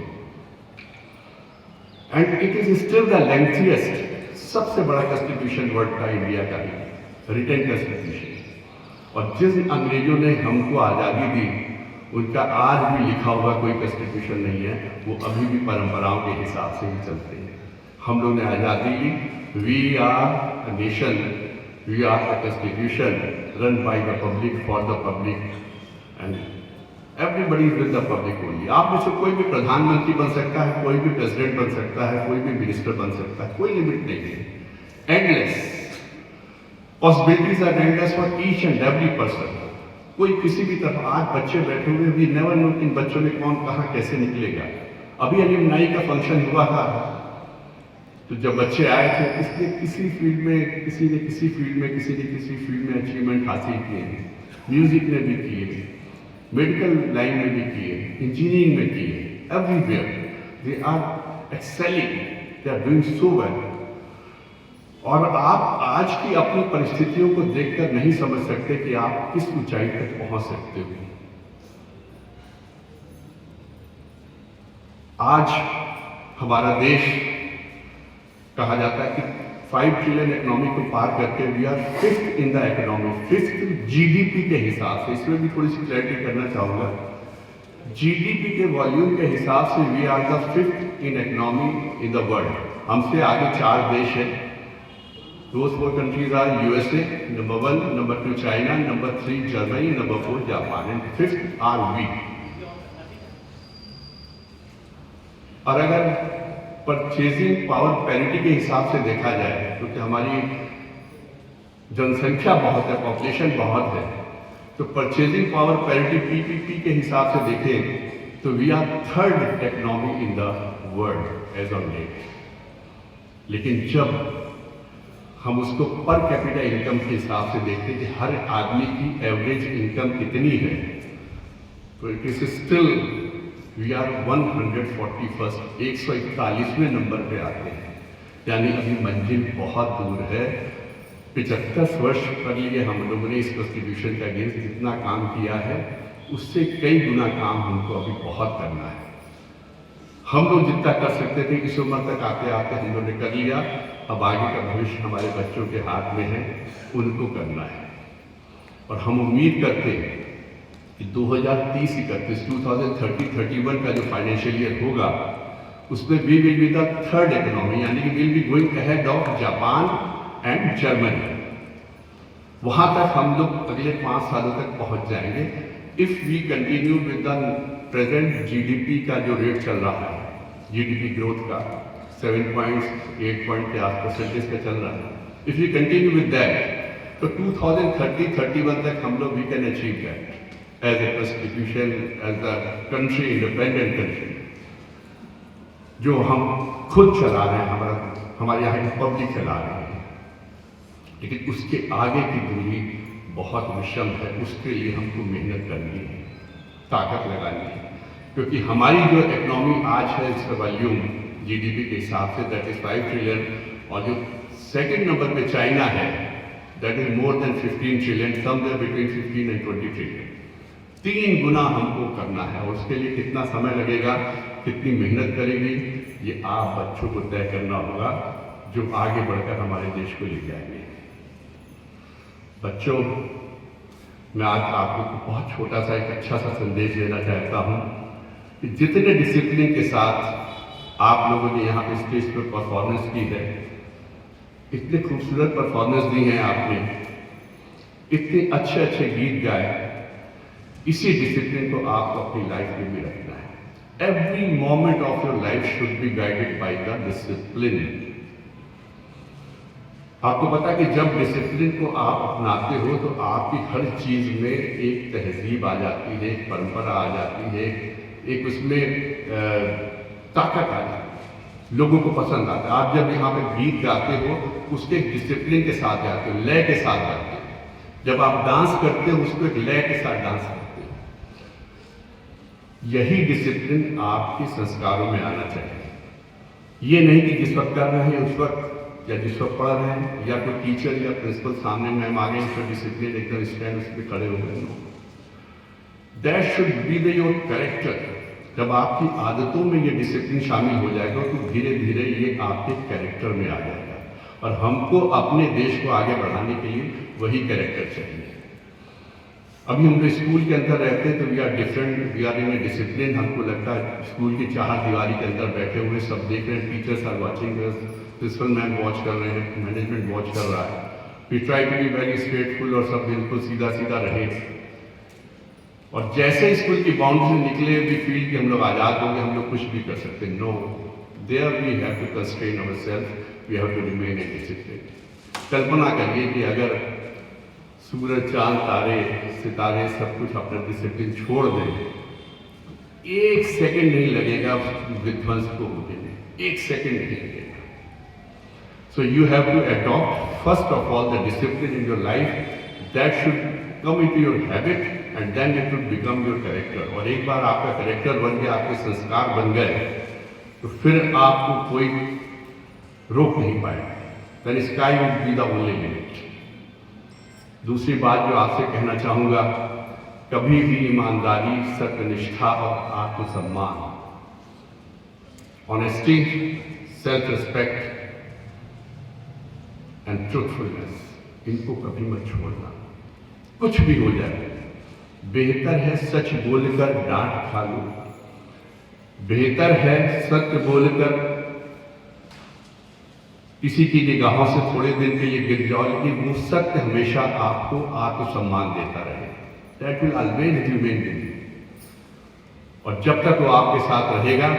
And it is still the lengthiest, सबसे बड़ा कॉन्स्टिट्यूशन वर्ल्ड का इंडिया का रिटन कॉन्स्टिट्यूशन। और जिन अंग्रेजों ने हमको आज़ादी दी, उनका आज भी लिखा हुआ कोई कॉन्स्टिट्यूशन नहीं है, वो अभी भी परंपराओं के हिसाब से ही चलते हैं। हम लोग ने आज़ादी ली, we are a nation, we are a constitution run by the public for the public, and everybody is with the public only. आप में से कोई भी प्रधानमंत्री बन सकता है, कोई भी प्रेसिडेंट बन सकता है, कोई भी मिनिस्टर बन सकता है, कोई लिमिट नहीं है। Endless possibilities are endless for each and every person. कोई किसी भी तरफ, आज बच्चे बैठे हुए, वी नेवर नो इन बच्चों में कौन कहाँ कैसे निकलेगा। अभी अलुमनाई का फंक्शन हुआ था, तो जब बच्चे आए थे, किसी ने किसी फील्ड में, किसी ने किसी फील्ड में, किसी ने किसी फील्ड में अचीवमेंट हासिल किए हैं। म्यूजिक में भी किए, मेडिकल लाइन में भी किए, इंजीनियरिंग में किए, everywhere they are excelling, they are doing so well. और आप आज की अपनी परिस्थितियों को देखकर नहीं समझ सकते कि आप किस ऊंचाई तक पहुंच सकते हो। आज हमारा देश कहा जाता है कि 5 ट्रिलियन इकोनॉमी को पार करके we are 5th in the economy, 5th GDP के हिसाब से। इसमें भी थोड़ी सी क्लैरिटी करना चाहूँगा। जीडीपी के वॉल्यूम के हिसाब से we are the 5th in economy in the world. हमसे आगे 4 देश हैं। Those 4 countries are USA, number 1, number 2 China, number 3 Germany, number 4 Japan, and 5th are we. और अगर परचेजिंग पावर पैरिटी के हिसाब से देखा जाए, क्योंकि हमारी जनसंख्या बहुत है, पॉपुलेशन बहुत है, तो परचेजिंग पावर पैरिटी पीपीपी के हिसाब से देखें तो we are 3rd economy in the world as on date. लेकिन जब हम उसको पर कैपिटा इनकम के हिसाब से देखते हैं कि हर आदमी की एवरेज इनकम कितनी है, तो it is still we are 141st 141वें नंबर पे आते हैं, यानी अभी मंजिल बहुत दूर है। 75 वर्ष कर लिए हम लोगों ने इस कॉन्स्टिट्यूशन के अगेंस्ट जितना काम किया है, उससे कई गुना काम हमको अभी बहुत करना है। हम लोग जितना कर सकते थे इस उम्र तक आते आते हम लोगों ने कर लिया, अब आगे का भविष्य हमारे बच्चों के हाथ में है, उनको करना है। और हम उम्मीद करते हैं कि 2030-31 2030-31 का जो फाइनेंशियल ईयर होगा, उसमें we will be the third economy, यानी कि will be going ahead of Japan and Germany. वहां तक हम लोग अगले 5 सालों तक पहुंच जाएंगे if we continue with the present GDP का जो रेट चल रहा है, जीडीपी ग्रोथ का 7.8 के आसपास का चल रहा है। If we continue with that, तो 2030-31 तक हम लोग we can achieve that as a constitution, as a country, independent country, जो हम खुद चला रहे हैं, हमारे यहाँ रिपब्लिक चला रहे हैं। लेकिन उसके आगे की दूरी बहुत विषम है, उसके लिए हमको मेहनत करनी है, ताकत लगानी है, क्योंकि हमारी जो इकोनॉमी आज है इसका वॉल्यूम जीडीपी के हिसाब से दैट इज 5 ट्रिलियन, और जो सेकंड नंबर पे चाइना है that is more than 15 trillion, somewhere between 15 and 20 trillion. 3 गुना हमको करना है, और उसके लिए कितना समय लगेगा, कितनी मेहनत करेगी, ये आप बच्चों को तय करना होगा, जो आगे बढ़कर हमारे देश को ले जाएंगे। बच्चों, मैं आज आप लोग को बहुत छोटा सा एक अच्छा सा संदेश देना चाहता हूँ कि जितने डिसिप्लिन के साथ आप लोगों ने यहाँ पे स्टेज पर परफॉर्मेंस की है, इतने खूबसूरत परफॉर्मेंस दी है आपने, इतने अच्छे अच्छे गीत गाए, इसी डिसिप्लिन को आपको अपनी लाइफ में भी रखना है। Every moment of your life should be guided by the discipline. आपको पता है कि जब डिसिप्लिन को आप अपनाते हो तो आपकी हर चीज में एक तहजीब आ जाती है, एक परंपरा आ जाती है, एक उसमें ताकत आ जाती है, लोगों को पसंद आता है। आप जब यहाँ पे गीत गाते हो उसके डिसिप्लिन के साथ गाते हो, लय के साथ गाते हो। जब आप डांस करते हो उसको एक लय के साथ डांस करते हो। यही डिसिप्लिन आपके संस्कारों में आना चाहिए। ये नहीं कि जिस वक्त कर रहे हैं उस वक्त, या जिस वक्त पढ़ रहे हैं, या कोई टीचर या प्रिंसिपल सामने मैम आ गए तो डिसिप्लिन एकदम स्टैंड उस पर खड़े हो गए। That should be the your character. जब आपकी आदतों में ये डिसिप्लिन शामिल हो जाएगा तो धीरे धीरे ये आपके कैरेक्टर में आ जाएगा, और हमको अपने देश को आगे बढ़ाने के लिए वही कैरेक्टर चाहिए। अभी हम लोग स्कूल के अंदर रहते हैं तो we are different, we are in a discipline. हमको लगता है स्कूल की 4 दीवारी के अंदर बैठे हुए सब देख रहे हैं, teachers are watching, principal ma'am watch कर रहे हैं, मैनेजमेंट वॉच कर रहा है। We try to be very straightful और सब बिल्कुल सीधा सीधा रहे। और जैसे स्कूल की बाउंड्री से निकले वी फील कि हम लोग आज़ाद होंगे, हम लोग कुछ भी कर सकते हैं। No, there we have to constrain ourself, we have to remain a discipline. कल्पना करिए कि अगर सूरज, चांद, तारे, सितारे सब कुछ अपना डिसिप्लिन छोड़ दें, 1 सेकंड नहीं लगेगा विध्वंस को होने में, 1 सेकंड नहीं लगेगा। So you have to adopt first of all the discipline in your life that should come into your habit and then it will become your character. और एक बार आपका कैरेक्टर बन गया, आपके संस्कार बन गए, तो फिर आपको कोई रोक नहीं पाएगा। Then sky will be the only limit. दूसरी बात जो आपसे कहना चाहूँगा, कभी भी ईमानदारी, सत्यनिष्ठा और आत्मसम्मान, honesty, self respect and truthfulness, इनको कभी मत छोड़ना। कुछ भी हो जाए, बेहतर है सच बोलकर डांट खा लो, बेहतर है सत्य बोलकर किसी की निगाहों से थोड़े दिन के लिए गिर जाओ, लेकिन वो सत्य हमेशा आपको आत्मसम्मान देता रहे। That will always remain with you. और जब तक वो आपके साथ रहेगा,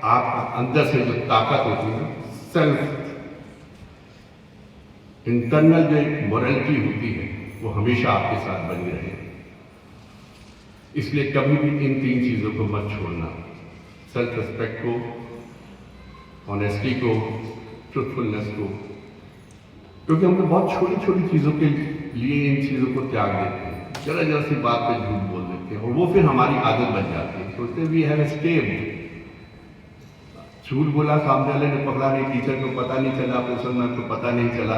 आपका अंदर से जो ताकत होती है, सेल्फ इंटरनल जो एक मोरलिटी होती है, वो हमेशा आपके साथ बनी रहेगी। इसलिए कभी भी इन 3 चीज़ों को मत छोड़ना, सेल्फ रिस्पेक्ट को, ऑनेस्टी को, ट्रूथफुलनेस को, क्योंकि हम तो बहुत छोटी छोटी चीज़ों के लिए इन चीज़ों को त्याग देते हैं, जरा जरा सी बात पे झूठ बोल देते हैं, और वो फिर हमारी आदत बन जाती है। तो सोचते वी हैव एस्केप्ड। झूठ बोला, सामने वाले ने पकड़ा नहीं, टीचर को पता नहीं चला, प्रिंसिपल मैम को पता नहीं चला,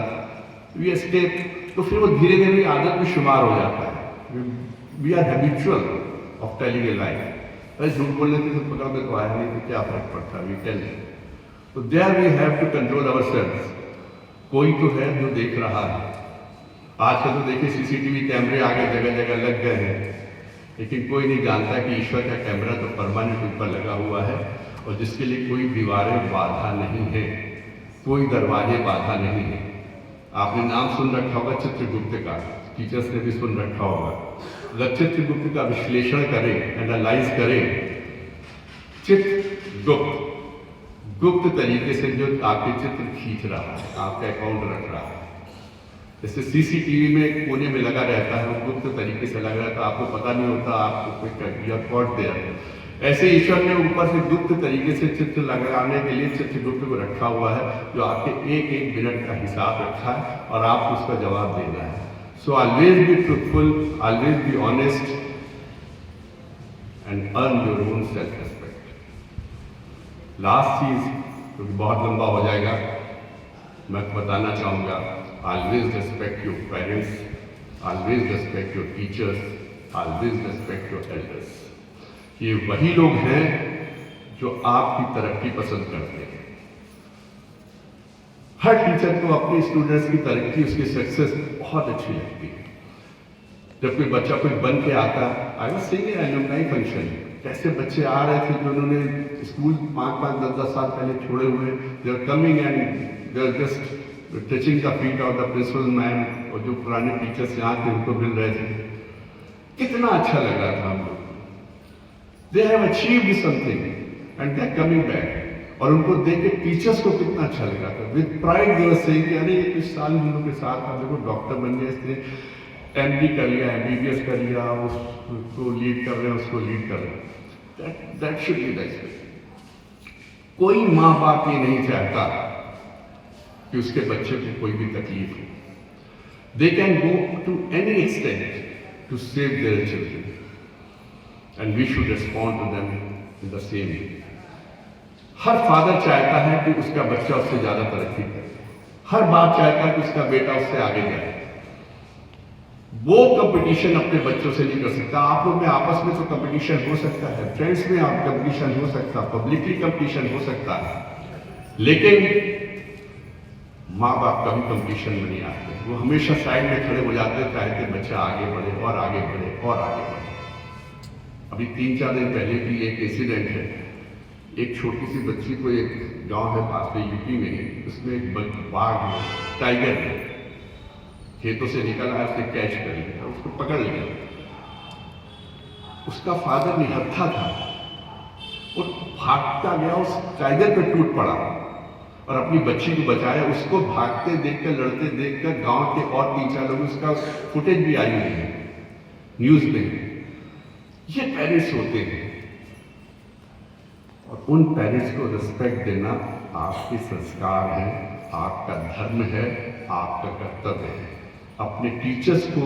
वी एस्केप। तो फिर वो धीरे धीरे आदत में शुमार हो जाता है। We are habitual of telling a lie. अरे झूठ बोलने से पकड़ में तो आया नहीं तो क्या फर्क पड़ता, वी टेल। तो there we have to control ourselves. कोई तो है जो देख रहा है। आजकल तो देखिए सीसीटीवी कैमरे आगे जगह जगह लग गए हैं, लेकिन कोई नहीं जानता कि ईश्वर का कैमरा तो परमानेंट ऊपर लगा हुआ है और जिसके लिए कोई दीवारें बाधा नहीं है, कोई दरवाजे बाधा नहीं है। आपने नाम सुन रखा होगा चित्रगुप्त का, टीचर्स ने भी सुन रखा होगा। अगर चित्रगुप्त का विश्लेषण करें, एनालाइज करें, चित्रगुप्त गुप्त तरीके से जो आपके चित्र खींच रहा है, आपका अकाउंट रख रहा है। जैसे सीसीटीवी में कोने में लगा रहता है, वो गुप्त तरीके से लग रहा है तो आपको पता नहीं होता, आपको कोई कॉट दे रहा है। ऐसे ईश्वर ने ऊपर से गुप्त तरीके से चित्र लगाने के लिए चित्रगुप्त को रखा हुआ है, जो आपके एक एक मिनट का हिसाब रखा है और आपको उसका जवाब देना है। So always be truthful, always be honest and earn your own self respect. Last चीज, क्योंकि बहुत लंबा हो जाएगा, मैं बताना चाहूँगा, always respect your parents, always respect your teachers, always respect your elders. ये वही लोग हैं जो आपकी तरक्की पसंद करते हैं। हर टीचर को अपने स्टूडेंट्स की तरक्की, उसकी सक्सेस बहुत अच्छी लगती है। जब कोई बच्चा कोई बन के आता, I was seeing an alumni function, कैसे बच्चे आ रहे थे जो उन्होंने स्कूल 5-5, 10-10 साल पहले छोड़े हुए, they are coming and they are just touching the feet of the principal ma'am, और जो पुराने टीचर्स यहाँ थे उनको मिल रहे थे। कितना अच्छा लग रहा था हमको। They have achieved something and they are coming back. और उनको देख के टीचर्स को कितना अच्छा लगा था। With pride they were saying कि अरे ये कुछ साल हम लोग के साथ, हम देखो डॉक्टर बन गए, इसने MD कर लिया, MBBS कर लिया, उसको लीड कर रहे हैं, उसको लीड कर रहे हैं। That should be the expectation. कोई माँ बाप ये नहीं चाहता कि उसके बच्चे को कोई भी तकलीफ हो। They can go to any extent to save their children, and we should respond to them in the same way. Her father चाहता है कि उसका बच्चा उससे ज्यादा तरक्की करे। हर बाप चाहता है कि उसका बेटा उससे आगे जाए। वो कंपटीशन अपने बच्चों से नहीं कर सकता। आप लोग में आपस में तो कंपटीशन हो सकता है, फ्रेंड्स में आप कंपटीशन हो सकता है, पब्लिकली कंपटीशन हो सकता है, लेकिन माँ बाप कभी कंपटीशन में नहीं आते। वो हमेशा साइड में खड़े हो जाते हैं, चाहते बच्चा आगे बढ़े और आगे बढ़े और आगे बढ़े। अभी 3-4 दिन पहले भी एक इंसिडेंट है। एक छोटी सी बच्ची को, एक गांव है पास में यूपी में, उसमें एक बाघ, टाइगर है, खेतों से निकल आया, उसने कैच कर लिया, उसको पकड़ लिया। उसका फादर निहत्था था, वो भागता गया, उस टाइगर पे टूट पड़ा और अपनी बच्ची को बचाया। उसको भागते देखकर, लड़ते देखकर गांव के और 3-4 लोग, उसका फुटेज भी आई हुई है न्यूज में। ये पेरेंट्स होते हैं, और उन पेरेंट्स को रिस्पेक्ट देना आपके संस्कार है, आपका धर्म है, आपका कर्तव्य है। अपने टीचर्स को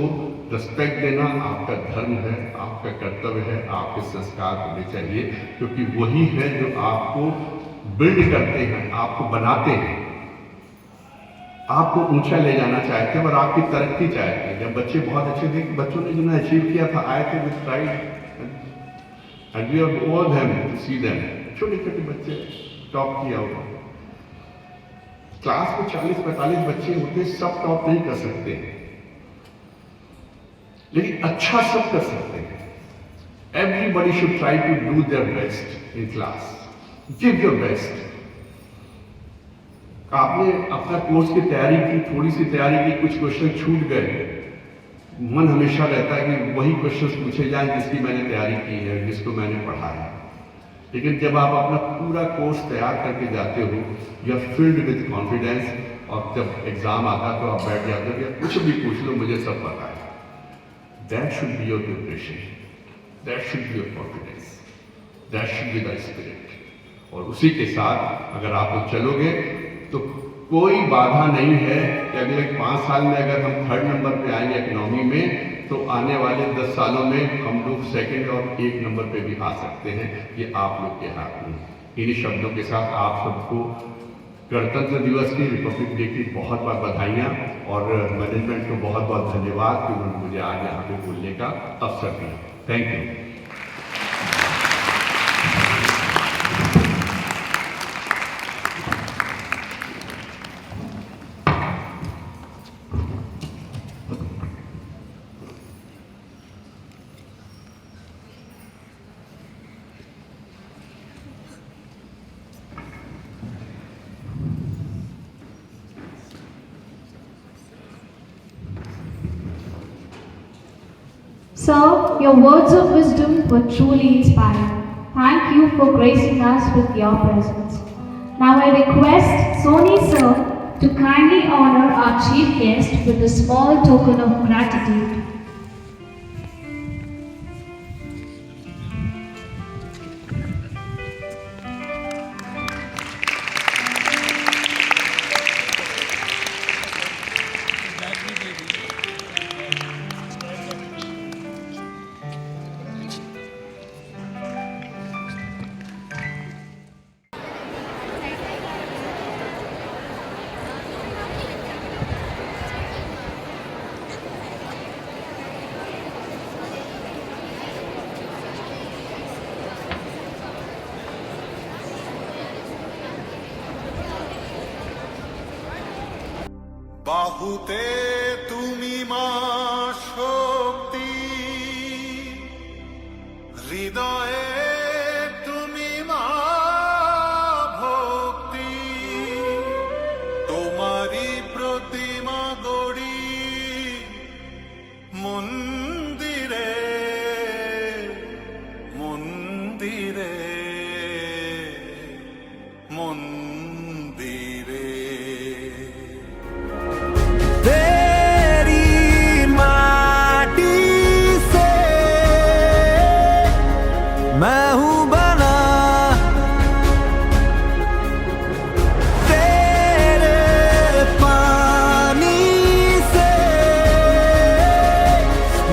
रिस्पेक्ट देना आपका धर्म है, आपका कर्तव्य है, आपके संस्कार होने चाहिए, क्योंकि वही है जो आपको बिल्ड करते हैं, आपको बनाते हैं, आपको ऊंचा ले जाना चाहते हैं और आपकी तरक्की चाहते हैं। जब बच्चे बहुत अच्छे थे, बच्चों ने जिन्होंने अचीव किया था, आए थे with pride, and we have all them to see them. छोटे छोटे बच्चे टॉप किया होगा। क्लास में 40-45 बच्चे होते, सब टॉप नहीं कर सकते, लेकिन अच्छा सब कर सकते हैं। Everybody should try to do their best in class, give your best. आपने अपना कोर्स की तैयारी की, थोड़ी सी तैयारी की, कुछ क्वेश्चन छूट गए, मन हमेशा रहता है कि वही क्वेश्चन पूछे जाएं जिसकी मैंने तैयारी की है, जिसको मैंने पढ़ा है। लेकिन जब आप अपना पूरा कोर्स तैयार करके जाते हो, you are filled with confidence, और जब एग्जाम आता तो आप बैठ जाते हो, कुछ भी पूछ लो, मुझे सब पता है। That should be your preparation, that should be your confidence, that should be the spirit. और उसी के साथ अगर आप लोग चलोगे तो कोई बाधा नहीं है कि अगले 5 साल में अगर हम 3rd नंबर पे आएंगे इकोनॉमी में, तो आने वाले 10 सालों में हम लोग सेकंड और 1 नंबर पे भी आ सकते हैं। ये आप लोग के हाथ में। इन्हीं शब्दों के साथ आप सबको गणतंत्र दिवस की, रिपब्लिक डे की बहुत बहुत बधाइयाँ और मैनेजमेंट को बहुत बहुत धन्यवाद कि उन्होंने मुझे आज यहाँ पे बोलने का अवसर दिया। Thank you. Sir, your words of wisdom were truly inspiring. Thank you for gracing us with your presence. Now I request Soni sir to kindly honor our chief guest with a small token of gratitude. বাহুতে তুমি মা শক্তি, হৃদয়ে তুমি মা ভক্তি, তোমারি প্রতিমা গড়ি মন্দিরে মন্দিরে মন্দিরে। तेरी माटी से मैं हूँ बना, तेरे पानी से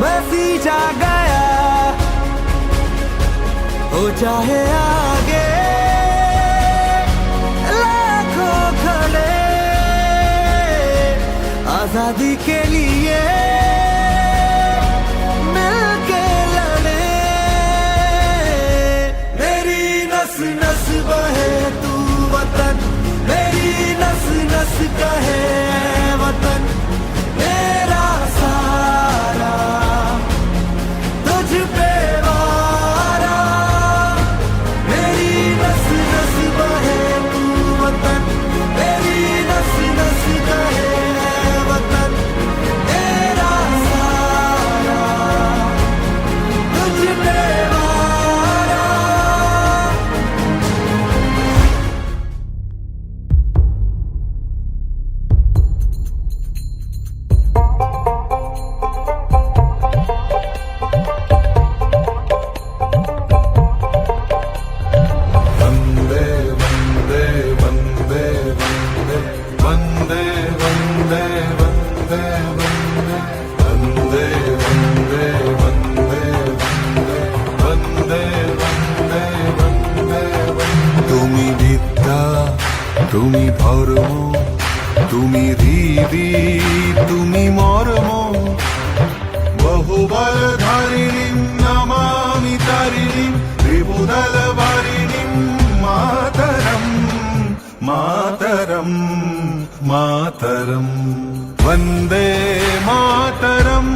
मैं सींचा गया, हो चाहे आगे लाखों खड़े आजादी के लिए मिलके लड़े। मेरी नस नस बहे तू वतन, मेरी नस नस कहे वतन, मेरा सारा तुझ पे वारा। मेरी नस नस बहे तू वतन, मेरी नस नस कहे वतन, मेरा सारा तुझ पे वारा। वंदे वंदे वंदे वंदे वंदे वंदे वंदे वंदे वंदे वंदे वंदे वंदे वंदे। তুমি বিদ্যা, তুমি ধর্ম, তুমি হৃদি, তুমি মর্ম, বহুবল ধারিণীম নমামি তারিণীম ত্রিভুদল ভারিণীম মাতরম मातरम मातरम। वंदे मातरम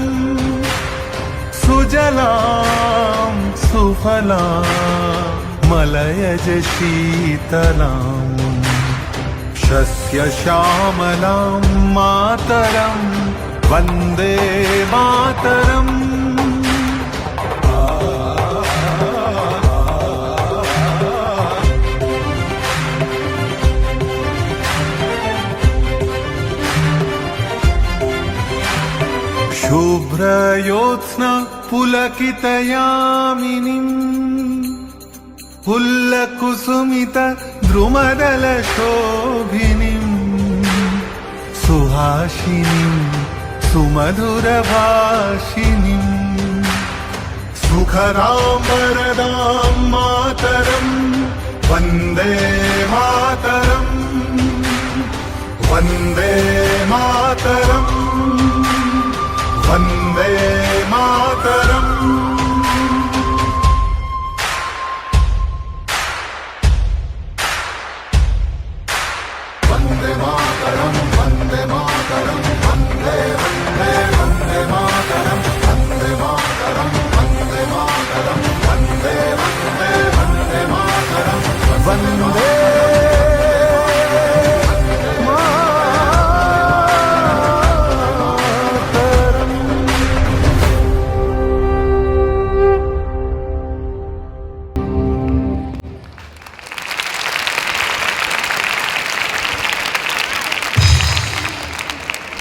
सुजलाम सुफलाम मलयज शीतलाम शस्य श्यामलाम मातरम। वंदे मातरम। शुभ्रयोत्स्ना पुलकितयामिनीम् पुल्लकुसुमित द्रुमदलशोभिनीम् सुहासिनीम् सुमधुरभाषिणीम् सुखदां वरदां मातरम् वन्दे मातरम् वन्दे मातरम् वन्दे मातरम् वन्दे मातरम् वन्दे मातरम् वन्दे वन्दे वन्दे मातरम् वन्दे मातरम् वन्दे मातरम् वन्दे वन्दे वन्दे मातरम् वन्दे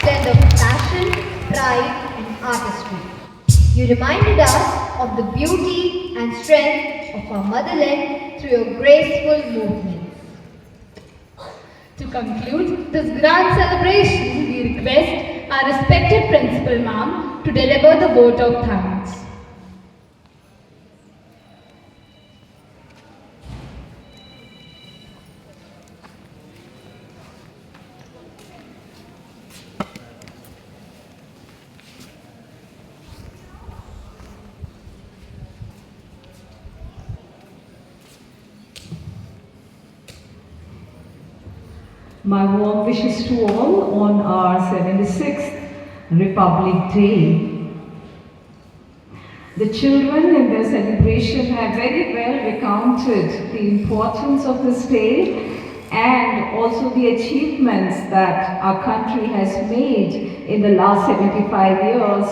Blend of passion, pride, and artistry. You reminded us of the beauty and strength of our motherland through your graceful movements. To conclude this grand celebration, we request our respected Principal Ma'am to deliver the vote of thanks. My warm wishes to all on our 76th Republic Day. The children in their celebration have very well recounted the importance of this day and also the achievements that our country has made in the last 75 years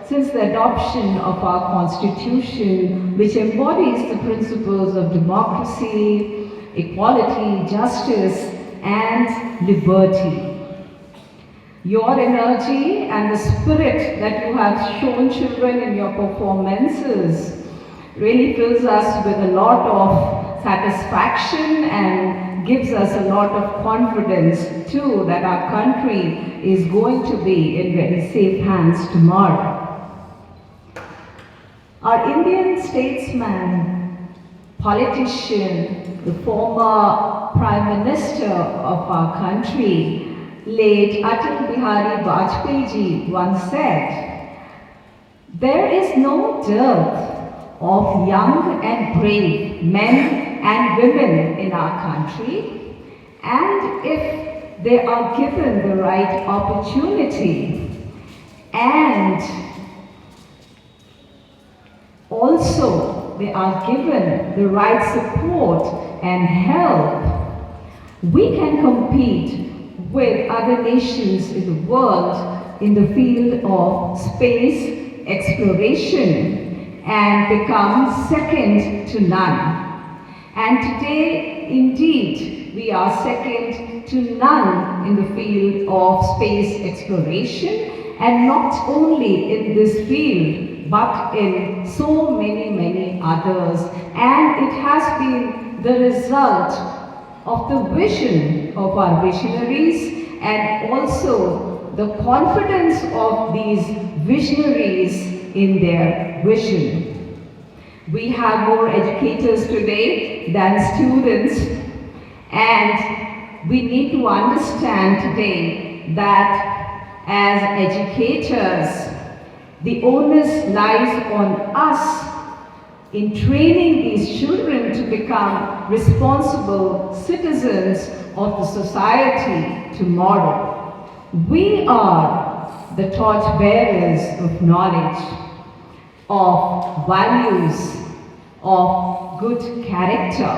since the adoption of our constitution, which embodies the principles of democracy, equality, justice, and liberty. Your energy and the spirit that you have shown children in your performances really fills us with a lot of satisfaction and gives us a lot of confidence too that our country is going to be in very safe hands tomorrow. Our Indian statesman, politician, the former Prime Minister of our country, late Atal Bihari Vajpayee ji once said, "There is no dearth of young and brave men and women in our country, and if they are given the right opportunity and also they are given the right support and help, we can compete with other nations in the world in the field of space exploration and become second to none." And today, indeed, we are second to none in the field of space exploration, and not only in this field, but in so many others. And it has been the result of the vision of our visionaries and also the confidence of these visionaries in their vision. We have more educators today than students, and we need to understand today that as educators, the onus lies on us in training these children to become responsible citizens of the society tomorrow. We are the torch bearers of knowledge, of values, of good character.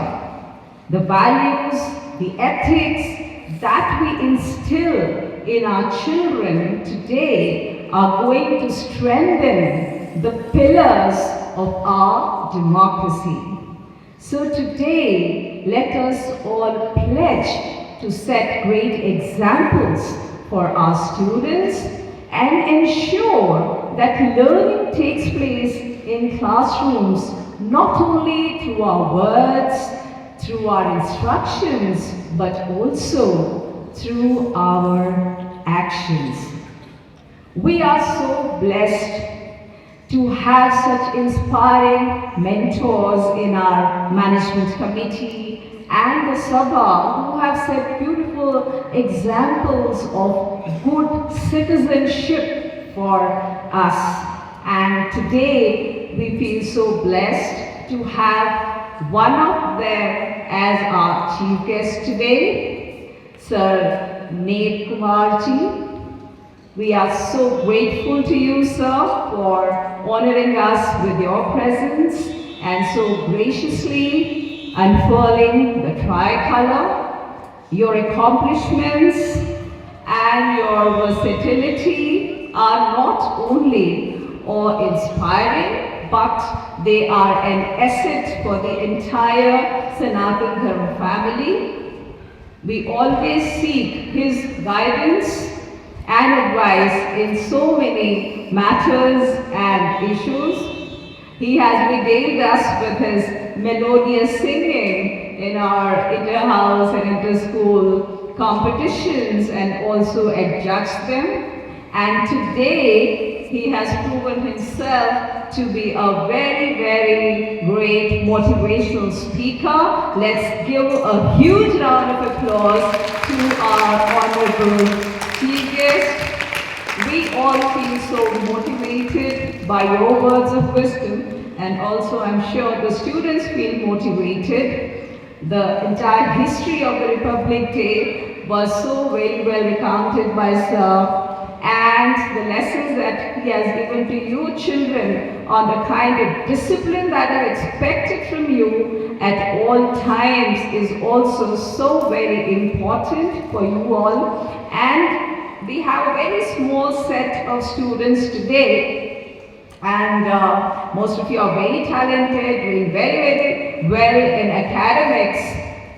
The values, the ethics that we instill in our children today are going to strengthen the pillars of our democracy. So today, let us all pledge to set great examples for our students and ensure that learning takes place in classrooms not only through our words, through our instructions, but also through our actions. We are so blessed to have such inspiring mentors in our management committee and the Sabha who have set beautiful examples of good citizenship for us. And today we feel so blessed to have one of them as our chief guest today, Sir Nate Kumar Ji. We are so grateful to you, sir, for honoring us with your presence and so graciously unfurling the tricolor. Your accomplishments and your versatility are not only inspiring, but they are an asset for the entire Sanatana Dharma family. We always seek his guidance and advice in so many matters and issues. He has regaled us with his melodious singing in our inter-house and inter-school competitions and also adjudged them. And today, he has proven himself to be a very, very great motivational speaker. Let's give a huge round of applause to our honorable chief guest. We all feel so motivated by your words of wisdom, and also I'm sure the students feel motivated. The entire history of the Republic Day was so very well recounted by Sir, and the lessons that he has given to you children on the kind of discipline that is expected from you at all times is also so very important for you all. And we have a very small set of students today, and most of you are very talented, doing very, very well in academics.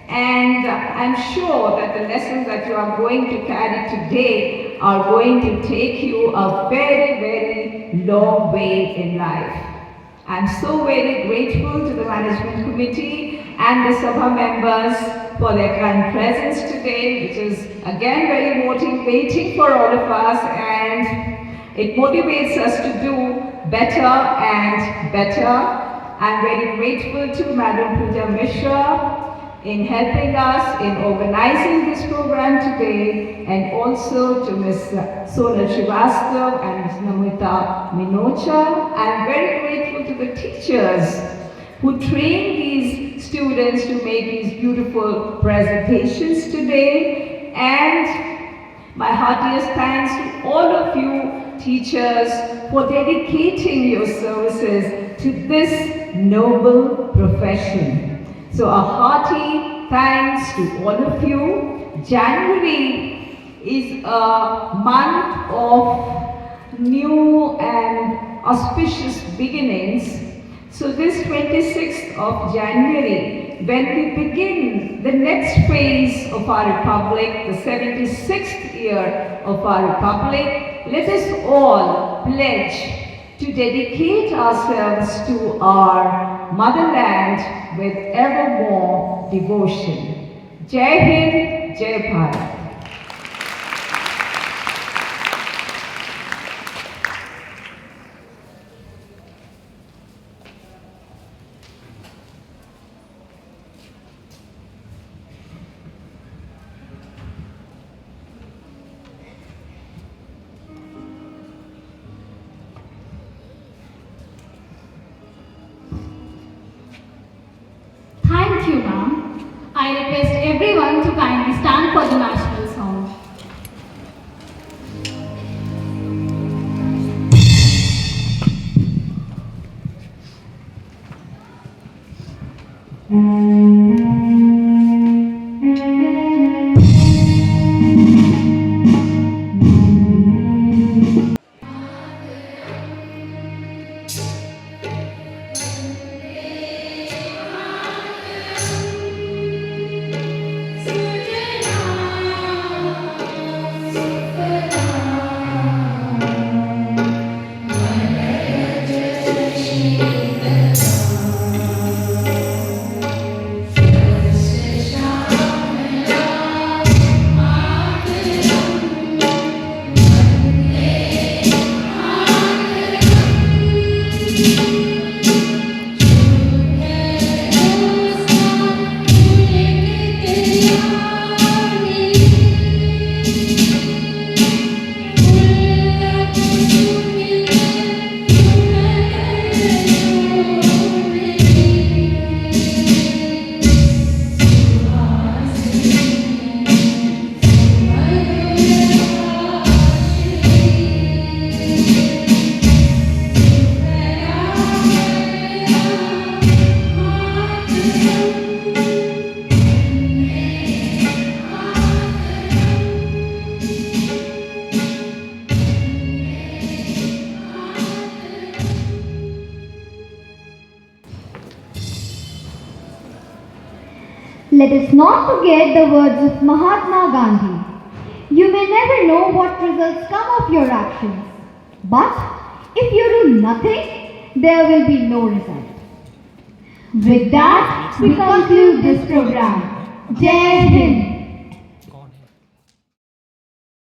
And I'm sure that the lessons that you are going to carry today are going to take you a very, very long way in life. I'm so very grateful to the management committee and the Sabha members for their kind presence today, which is again very motivating for all of us, and it motivates us to do better and better. I'm very grateful to Madam Pooja Mishra in helping us in organizing this program today, and also to Ms. Sonal Srivastava and Ms. Namita Minocha. I'm very grateful to the teachers who train these students to make these beautiful presentations today, and my heartiest thanks to all of you teachers for dedicating your services to this noble profession. So a hearty thanks to all of you. January is a month of new and auspicious beginnings. So this 26th of January, when we begin the next phase of our Republic, the 76th year of our Republic, let us all pledge to dedicate ourselves to our motherland with ever more devotion. Jai Hind, Jai Bharat. Thank you, ma'am. I request everyone to kindly stand for the national song. Let us not forget the words of Mahatma Gandhi. You may never know what results come of your actions, but if you do nothing, there will be no result. With that, we conclude this program. Jai Hind.